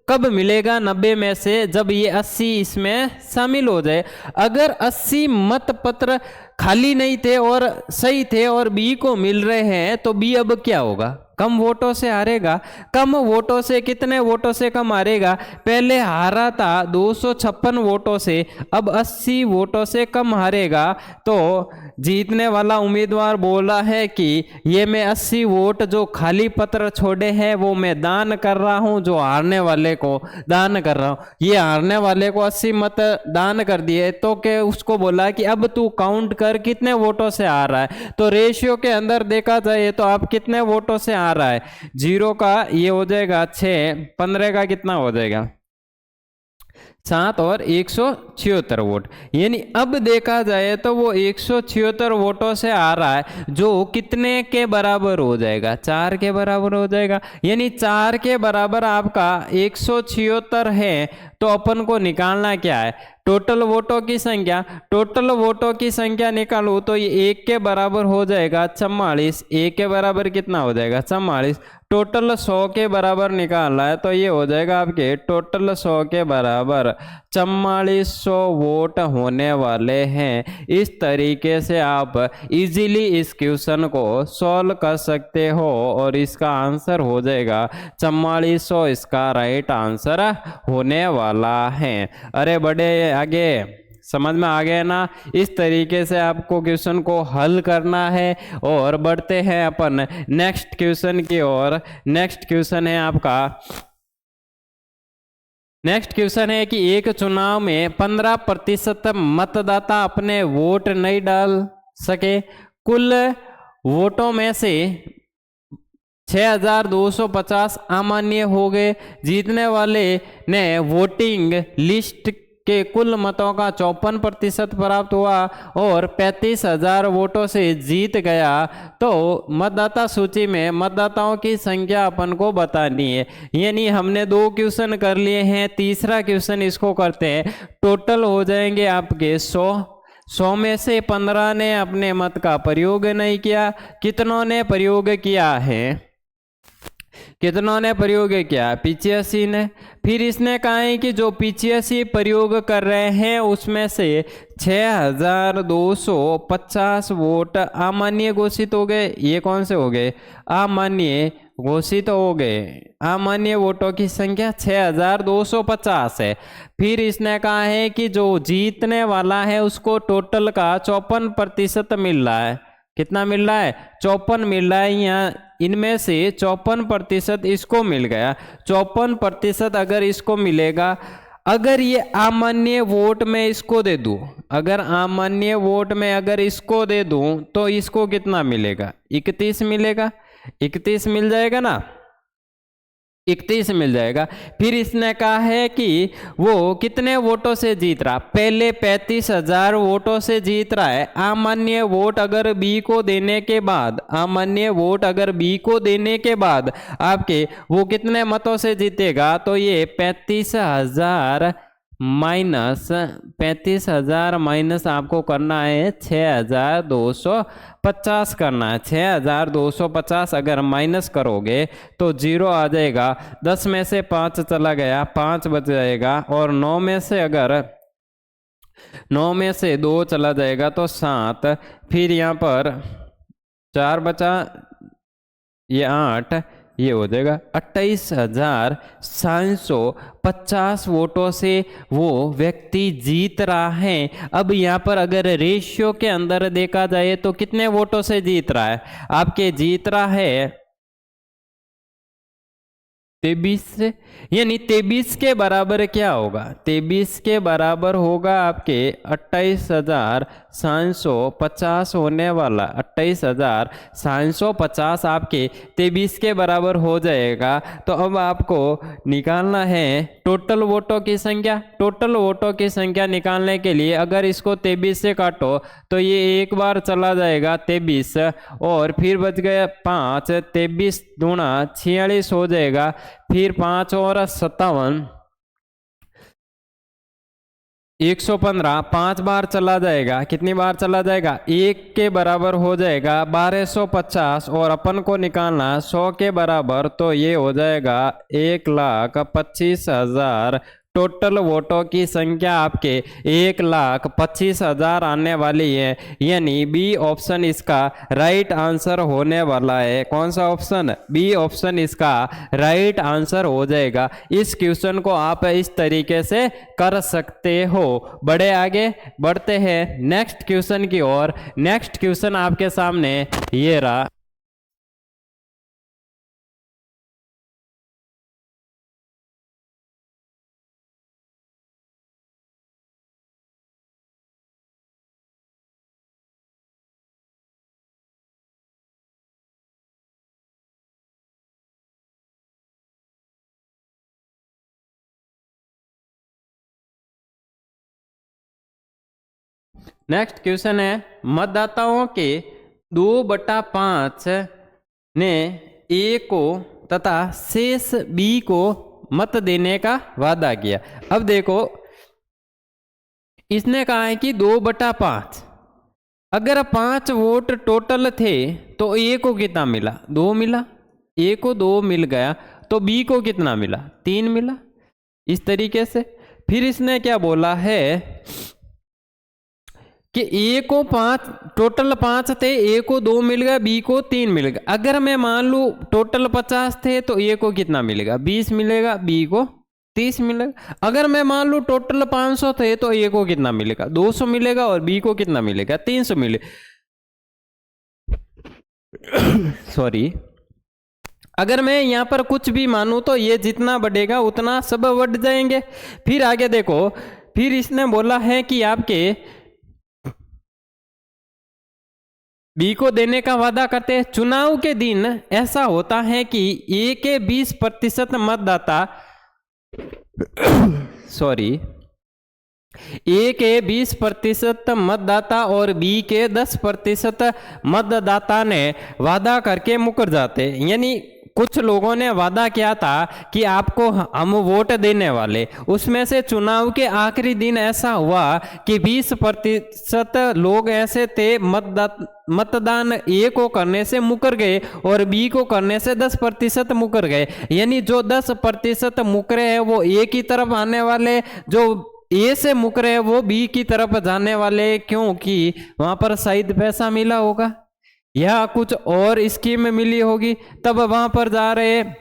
Speaker 1: कब मिलेगा 90 में से? जब ये 80 इसमें शामिल हो जाए। अगर 80 मत पत्र खाली नहीं थे और सही थे और बी को मिल रहे हैं, तो बी अब क्या होगा? कम वोटों से हारेगा। कम वोटों से, कितने वोटों से कम हारेगा? पहले हारा था 256 वोटों से, अब 80 वोटों से कम हारेगा। तो जीतने वाला उम्मीदवार बोला है कि ये मैं 80 वोट जो खाली पत्र छोड़े हैं वो मैं दान कर रहा हूं, जो हारने वाले को दान कर रहा हूं। ये हारने वाले को 80 मत दान कर दिए, तो क्या उसको बोला कि अब तू काउंट कर कितने वोटों से आ रहा है। तो रेशियो के अंदर देखा जाए तो आप कितने वोटों से आ रहा है? 0 का ये हो जाएगा 6, 15 का कितना हो जाएगा? 7 और 176 वोट। यानी अब देखा जाए तो वो 176 वोटों से आ रहा है, जो कितने के बराबर हो जाएगा? 4 के बराबर हो जाएगा। यानी 4 के बराबर आपका 176 है। तो अपन को निकालना क्या है? टोटल वोटों की संख्या। टोटल वोटों की संख्या निकालूं तो ये 1 के बराबर हो जाएगा 44। 1 के बराबर कितना हो जाएगा? 44। टोटल 100 के बराबर निकालना है, तो ये हो जाएगा आपके टोटल 100 के बराबर 4400 वोट होने वाले हैं। इस तरीके से आप इजीली इस क्वेश्चन को सॉल्व कर सकते हो और इसका आंसर हो जाएगा 4400। इसका राइट आंसर होने वाला है। अरे बड़े आगे समझ में आ गए ना? इस तरीके से आपको क्वेश्चन को हल करना है। और बढ़ते हैं अपन नेक्स्ट क्वेश्चन की ओर। नेक्स्ट क्वेश्चन है आपका, नेक्स्ट क्वेश्चन है कि एक चुनाव में 15% मतदाता अपने वोट नहीं डाल सके। कुल वोटों में से 6250 अमान्य हो गए। जीतने वाले ने वोटिंग लिस्ट के कुल मतों का 54% प्राप्त हुआ और 35,000 वोटों से जीत गया। तो मतदाता सूची में मतदाताओं की संख्या अपन को बतानी है। यानी हमने 2 क्वेश्चन कर लिए हैं, तीसरा क्वेश्चन इसको करते हैं। टोटल हो जाएंगे आपके 100 में से 15 ने अपने मत का प्रयोग नहीं किया। कितनों ने प्रयोग किया है? कितनों ने प्रयोग किया? 85 ने। फिर इसने कहा है कि जो 85 प्रयोग कर रहे हैं उसमें से 6250 वोट अमान्य घोषित हो गए। ये कौन से हो गए? अमान्य घोषित हो गए। अमान्य वोटों की संख्या 6250 है। फिर इसने कहा है कि जो जीतने वाला है उसको टोटल का 54% मिल रहा है। कितना मिल रहा है? 54 मिल रहा है। यहाँ इनमें से 54% इसको मिल गया। 54% अगर इसको मिलेगा, अगर ये अमान्य वोट में इसको दे दूं, अगर अमान्य वोट में अगर इसको दे दूं तो इसको कितना मिलेगा? 31 मिलेगा। 31 मिल जाएगा ना? 31 मिल जाएगा। फिर इसने कहा है कि वो कितने वोटों से जीत रहा? पहले 35,000 वोटों से जीत रहा है। अमान्य वोट अगर बी को देने के बाद, अमान्य वोट अगर बी को देने के बाद आपके वो कितने मतों से जीतेगा? तो ये 35,000 माइनस आपको करना है 6250 करना है। 6250 अगर माइनस करोगे तो 0 आ जाएगा। 10 में से 5 चला गया, 5 बच जाएगा। और 9 में से अगर 9 में से 2 चला जाएगा तो 7। फिर यहाँ पर 4 बचा, ये 8, ये हो जाएगा 28,750 वोटों से वो व्यक्ति जीत रहा है। अब यहाँ पर अगर रेशियो के अंदर देखा जाए तो कितने वोटों से जीत रहा है? आपके जीत रहा है 23 से, यानी 23 के बराबर क्या होगा? 23 के बराबर होगा आपके 28,750 होने वाला। 28,750 आपके 23 के बराबर हो जाएगा। तो अब आपको निकालना है टोटल वोटों की संख्या। टोटल वोटों की संख्या निकालने के लिए अगर इसको 23 से काटो तो ये एक बार चला जाएगा 23, और फिर बच गया 5, 23 दूना 46 हो जाएगा, फिर 5 और 57, 115, 5 बार चला जाएगा। कितनी बार चला जाएगा? 1 के बराबर हो जाएगा 1250, और अपन को निकालना 100 के बराबर, तो ये हो जाएगा 1,25,000। टोटल वोटों की संख्या आपके 1,25,000 आने वाली है, यानी बी ऑप्शन इसका राइट आंसर होने वाला है। कौन सा ऑप्शन? बी ऑप्शन इसका राइट आंसर हो जाएगा। इस क्वेश्चन को आप इस तरीके से कर सकते हो। बड़े आगे बढ़ते हैं नेक्स्ट क्वेश्चन की ओर। नेक्स्ट क्वेश्चन आपके सामने ये रहा। नेक्स्ट क्वेश्चन है, मतदाताओं के 2/5 ने ए को तथा शेष बी को मत देने का वादा किया। अब देखो, इसने कहा है कि 2/5, अगर 5 वोट टोटल थे तो ए को कितना मिला? 2 मिला। ए को 2 मिल गया, तो बी को कितना मिला? 3 मिला। इस तरीके से फिर इसने क्या बोला है कि ए को 5, टोटल 5 थे, ए को 2 मिल गया, बी को 3 मिल गया। अगर मैं मान लूं टोटल 50 थे तो ए को कितना मिलेगा? 20 मिलेगा, बी को 30 मिलेगा। अगर मैं मान लूं टोटल 500 थे तो ए को कितना मिलेगा? 200 मिलेगा, और बी को कितना मिलेगा? 300 मिलेगा। सॉरी, अगर मैं यहां पर कुछ भी मानूं तो ये जितना बढ़ेगा उतना सब बढ़ जाएंगे। फिर आगे देखो, फिर इसने बोला है कि आपके बी को देने का वादा करते हैं। चुनाव के दिन ऐसा होता है कि ए के 20% मतदाता सॉरी ए के 20% मतदाता और बी के 10% मतदाता ने वादा करके मुकर जाते। यानी कुछ लोगों ने वादा किया था कि आपको हम वोट देने वाले, उसमें से चुनाव के आखिरी दिन ऐसा हुआ कि 20% लोग ऐसे थे मतदान ए को करने से मुकर गए और बी को करने से 10% मुकर गए। यानी जो 10% मुकरे हैं वो ए की तरफ आने वाले, जो ए से मुकरे हैं वो बी की तरफ जाने वाले, क्योंकि वहां पर शायद पैसा मिला होगा या कुछ और स्कीम मिली होगी, तब वहां पर जा रहे हैं।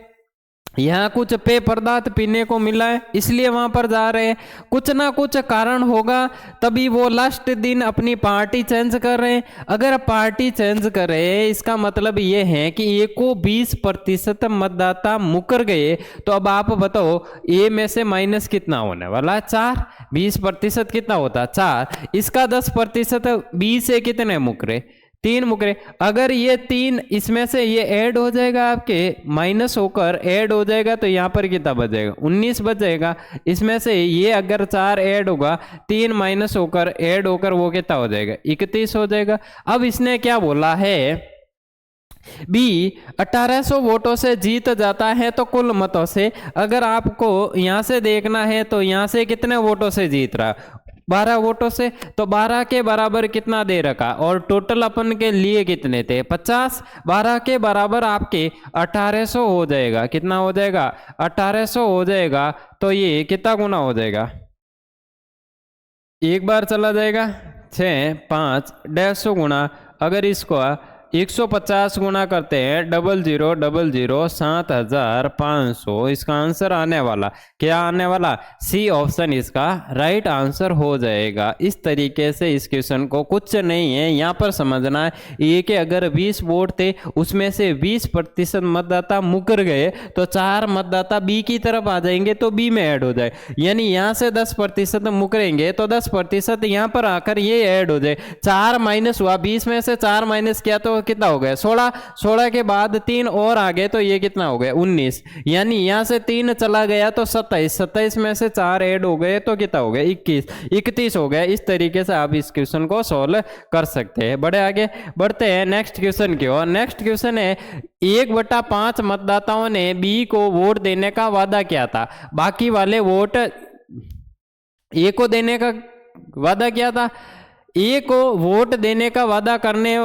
Speaker 1: यहाँ कुछ पेय पदार्थ पीने को मिला है इसलिए वहां पर जा रहे हैं। कुछ ना कुछ कारण होगा तभी वो लास्ट दिन अपनी पार्टी चेंज कर रहे हैं। अगर पार्टी चेंज कर रहे हैं इसका मतलब ये है कि ए को 20% मतदाता मुकर गए। तो अब आप बताओ ए में से माइनस कितना होने वाला है? 4। 20% कितना होता है? 4। इसका 10% बी से कितने मुकरे? 3 मुकरे। अगर ये 3 इसमें से ये ऐड हो जाएगा, आपके माइनस होकर ऐड हो जाएगा, तो यहाँ पर कितना बचेगा? 19 बचेगा। इसमें से ये अगर 4 ऐड होगा, 3 माइनस होकर ऐड होकर वो कितना हो जाएगा? 31 हो जाएगा। अब इसने क्या बोला है, बी 1800 वोटों से जीत जाता है तो कुल मतों से, अगर आपको यहां से देखना है तो यहां से कितने वोटों से जीत रहा? 12 वोटों से। तो 12 के बराबर कितना दे रखा, और टोटल अपन के लिए कितने थे? 50। 12 के बराबर आपके 1800 हो जाएगा। कितना हो जाएगा? 1800 हो जाएगा। तो ये कितना गुना हो जाएगा? एक बार चला जाएगा 6, 5, 150 गुना। अगर इसको 150 गुना करते हैं 0000 इसका आंसर आने वाला क्या आने वाला, सी ऑप्शन इसका राइट आंसर हो जाएगा। इस तरीके से इस क्वेश्चन को कुछ नहीं है यहाँ पर समझना है ये कि अगर 20 वोट थे उसमें से 20% मतदाता मुकर गए तो 4 मतदाता बी की तरफ आ जाएंगे तो बी में ऐड हो जाए, यानी यहाँ से 10% मुकरेंगे तो 10% यहाँ पर आकर ये ऐड हो जाए। 4 माइनस हुआ, 20 में से 4 माइनस किया तो कितना हो गया 16, 16 के बाद 3 और आ गए तो ये कितना हो गया 19, यानी यहाँ से 3 चला गया तो 27, 27 में से 4 ऐड हो गए तो कितना हो गया 21, 31 हो गया। इस तरीके से आप इस क्वेश्चन को सॉल्व कर सकते हैं। बड़े आगे बढ़ते हैं नेक्स्ट क्वेश्चन की ओर। नेक्स्ट क्वेश्चन है 1/5 मतदाताओं ने बी को वोट देने का वादा किया था, बाकी वाले वोट ए को देने का वादा किया था। ए को वोट देने का वादा करने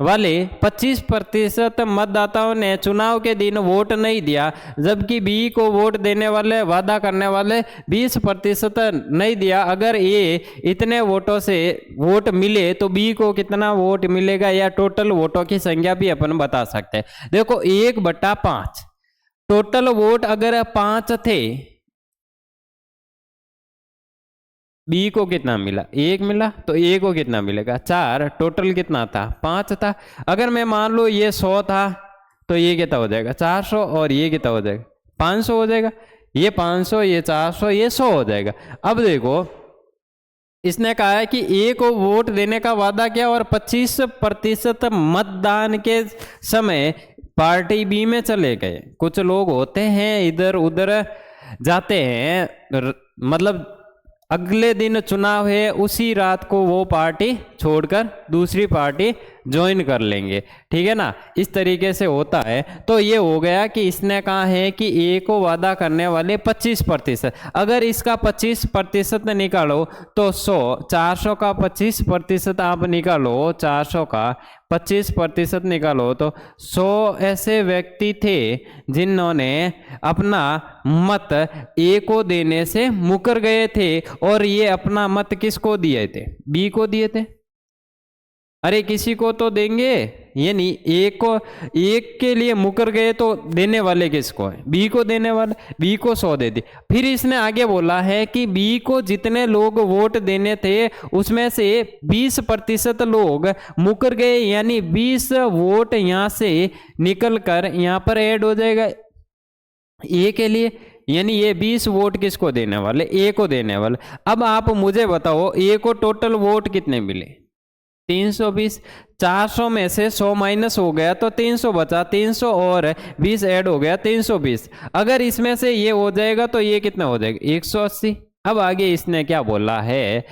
Speaker 1: वाले 25% मतदाताओं ने चुनाव के दिन वोट नहीं दिया, जबकि बी को वोट देने वाले वादा करने वाले 20% नहीं दिया। अगर ए इतने वोटों से वोट मिले तो बी को कितना वोट मिलेगा, या टोटल वोटों की संख्या भी अपन बता सकते हैं। देखो 1/5 टोटल वोट अगर 5 थे, बी को कितना मिला 1 मिला, तो ए को कितना मिलेगा 4, टोटल कितना था 5 था। अगर मैं मान लो ये 100 था तो ये कितना हो जाएगा 400, और ये कितना हो जाएगा 500 हो जाएगा, ये 500 ये 400 ये 100 हो जाएगा। अब देखो इसने कहा है कि ए को वोट देने का वादा किया और 25% मतदान के समय पार्टी बी में चले गए। कुछ लोग होते हैं इधर उधर जाते हैं, मतलब अगले दिन चुनाव है उसी रात को वो पार्टी छोड़कर दूसरी पार्टी ज्वाइन कर लेंगे, ठीक है ना, इस तरीके से होता है। तो ये हो गया कि इसने कहा है कि ए को वादा करने वाले 25%, अगर इसका 25% निकालो तो 100, 400 का 25% आप निकालो, 400 का 25% निकालो तो 100 ऐसे व्यक्ति थे जिन्होंने अपना मत ए को देने से मुकर गए थे, और ये अपना मत किसको दिए थे बी को दिए थे। अरे किसी को तो देंगे, यानी एक को, एक के लिए मुकर गए तो देने वाले किसको है बी को देने वाले, बी को 100 दे दी। फिर इसने आगे बोला है कि बी को जितने लोग वोट देने थे उसमें से 20% लोग मुकर गए, यानी 20 वोट यहाँ से निकल कर यहाँ पर ऐड हो जाएगा ए के लिए, यानी ये 20 वोट किसको देने वाले ए को देने वाले। अब आप मुझे बताओ ए को टोटल वोट कितने मिले 320, 400 में से 100 माइनस हो गया तो 300 बचा, 300 और 20 ऐड हो गया 320। अगर इसमें से ये हो जाएगा तो ये कितना हो जाएगा 180। अब आगे इसने क्या बोला है,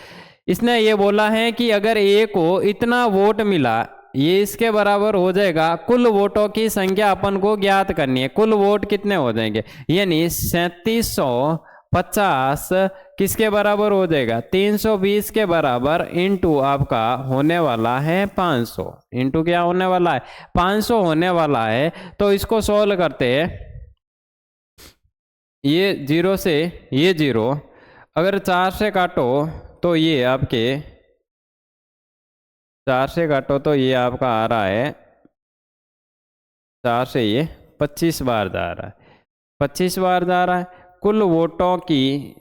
Speaker 1: इसने ये बोला है कि अगर ए को इतना वोट मिला, ये इसके बराबर हो जाएगा, कुल वोटों की संख्या अपन को ज्ञात करनी है। कुल वोट कितने हो जाएंगे, यानी 3750 किसके बराबर हो जाएगा 320 के बराबर, इंटू आपका होने वाला है 500, इंटू क्या होने वाला है 500 होने वाला है। तो इसको सॉल्व करते हैं, ये 0 से ये 0, अगर 4 से काटो तो ये आपके 4 से काटो तो ये आपका आ रहा है 4 से ये 25 बार जा रहा है, 25 बार जा रहा है। कुल वोटों की,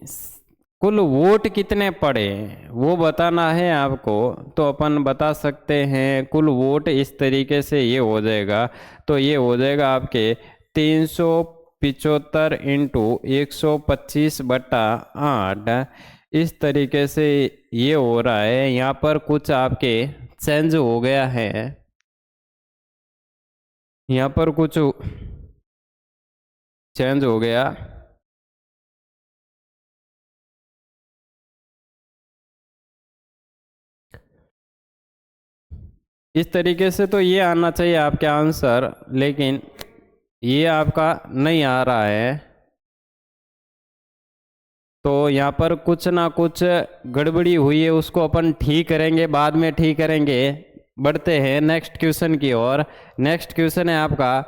Speaker 1: कुल वोट कितने पड़े वो बताना है आपको, तो अपन बता सकते हैं कुल वोट इस तरीके से ये हो जाएगा। तो ये हो जाएगा आपके 375 इंटू 125/8, इस तरीके से ये हो रहा है। यहाँ पर कुछ आपके चेंज हो गया है, यहाँ पर कुछ चेंज हो गया, इस तरीके से तो ये आना चाहिए आपके आंसर, लेकिन ये आपका नहीं आ रहा है। तो यहाँ पर कुछ ना कुछ गड़बड़ी हुई है, उसको अपन ठीक करेंगे, बाद में ठीक करेंगे। बढ़ते हैं नेक्स्ट क्वेश्चन की ओर। नेक्स्ट क्वेश्चन है आपका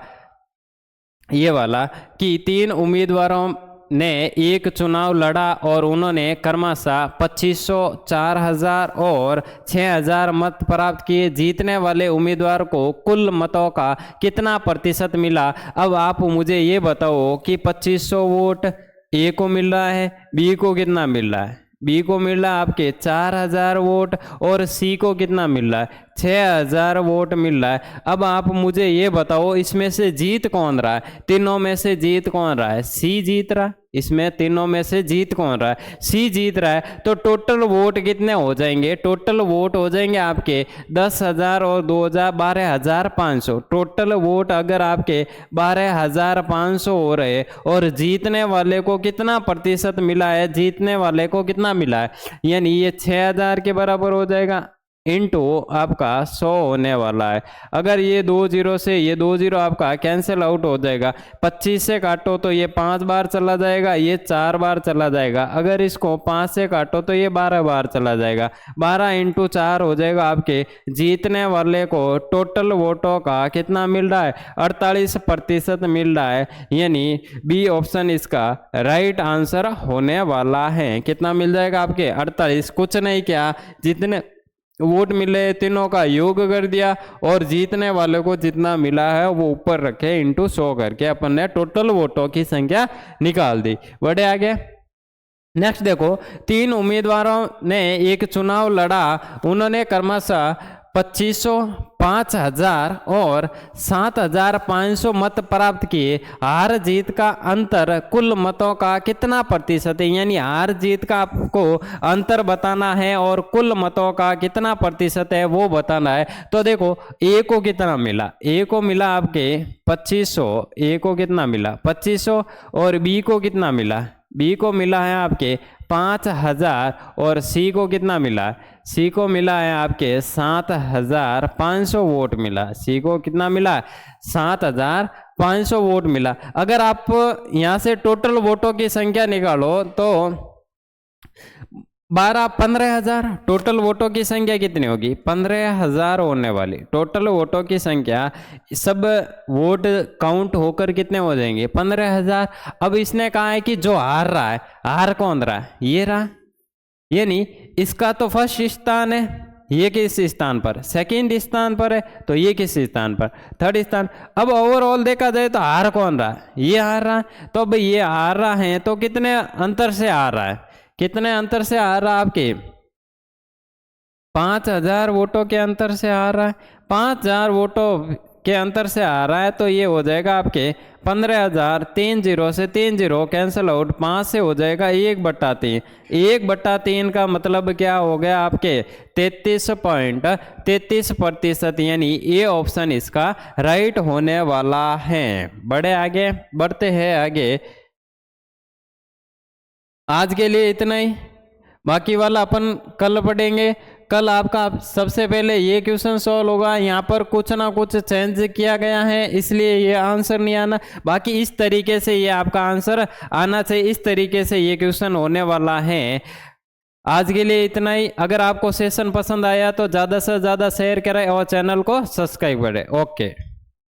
Speaker 1: ये वाला कि 3 उम्मीदवारों ने एक चुनाव लड़ा और उन्होंने क्रमशः 2500, 4000 और 6000 मत प्राप्त किए। जीतने वाले उम्मीदवार को कुल मतों का कितना प्रतिशत मिला? अब आप मुझे ये बताओ कि 2500 वोट ए को मिल रहा है, बी को कितना मिल रहा है? बी को मिल रहा है आपके 4000 वोट और सी को कितना मिल रहा है? 6000 वोट मिल रहा है। अब आप मुझे ये बताओ इसमें से जीत कौन रहा है? तीनों में से जीत कौन रहा है? सी जीत रहा है। इसमें तीनों में से जीत कौन रहा है? सी जीत रहा है। तो टोटल वोट कितने हो जाएंगे? टोटल वोट हो जाएंगे आपके 10,000 और 2,000 12,500। टोटल वोट अगर आपके 12,500 हो रहे और जीतने वाले को कितना प्रतिशत मिला है? जीतने वाले को कितना मिला है? यानी ये 6,000 के बराबर हो जाएगा इंटू आपका 100 होने वाला है। अगर ये 2 जीरो से ये 2 जीरो आपका कैंसिल आउट हो जाएगा। 25 से काटो तो ये 5 बार चला जाएगा, ये 4 बार चला जाएगा। अगर इसको 5 से काटो तो ये 12 बार चला जाएगा। 12 इंटू 4 हो जाएगा आपके जीतने वाले को टोटल वोटों का कितना मिल रहा है? 48% मिल रहा है। यानी बी ऑप्शन इसका राइट आंसर होने वाला है। कितना मिल जाएगा आपके? 48। कुछ नहीं किया, जितने वोट मिले तीनों का योग कर दिया और जीतने वाले को जितना मिला है वो ऊपर रखे इंटू 100 करके अपन ने टोटल वोटों की संख्या निकाल दी। बढ़े आगे। नेक्स्ट देखो, 3 उम्मीदवारों ने एक चुनाव लड़ा। उन्होंने क्रमशः 2500, 5000 और 7500 मत प्राप्त किए। हार जीत का अंतर कुल मतों का कितना प्रतिशत है? यानी हार जीत का आपको अंतर बताना है और कुल मतों का कितना प्रतिशत है वो बताना है। तो देखो ए को कितना मिला? ए को मिला आपके 2500। ए को कितना मिला? 2500 और बी को कितना मिला? बी को मिला है आपके 5000 और सी को कितना मिला? सी को मिला है आपके 7500 वोट मिला। सी को कितना मिला? 7500 वोट मिला। अगर आप यहां से टोटल वोटों की संख्या निकालो तो 15,000। टोटल वोटों की संख्या कितनी होगी? 15,000 होने वाली टोटल वोटों की संख्या। सब वोट काउंट होकर कितने हो जाएंगे? 15,000। अब इसने कहा है कि जो हार रहा है, हार कौन रहा है? ये रहा। यानी इसका तो फर्स्ट स्थान है, ये किस स्थान पर? सेकंड स्थान पर है, तो ये किस स्थान पर? थर्ड स्थान। अब ओवरऑल देखा जाए तो हार कौन रहा है? ये हार रहा है। तो अब ये हार रहा है तो कितने अंतर से हार रहा है? कितने अंतर से हार रहा है? आपके 5000 वोटों के अंतर से हार रहा है। 5000 वोटों के अंतर से आ रहा है तो ये हो जाएगा आपके 15,000। 3 जीरो से 3 जीरो कैंसिल आउट, 5 से हो जाएगा 1/3। 1/3 का मतलब क्या हो गया आपके? 33.33%। यानी ये ऑप्शन इसका राइट होने वाला है। बढ़े आगे, बढ़ते हैं आगे। आज के लिए इतना ही, बाकी वाला अपन कल पढ़ेंगे। कल आपका सबसे पहले ये क्वेश्चन सॉल्व होगा। यहाँ पर कुछ ना कुछ चेंज किया गया है इसलिए ये आंसर नहीं आना। बाकी इस तरीके से ये आपका आंसर आना चाहिए। इस तरीके से ये क्वेश्चन होने वाला है। आज के लिए इतना ही। अगर आपको सेशन पसंद आया तो ज़्यादा से ज़्यादा शेयर करें और चैनल को सब्सक्राइब करें। ओके।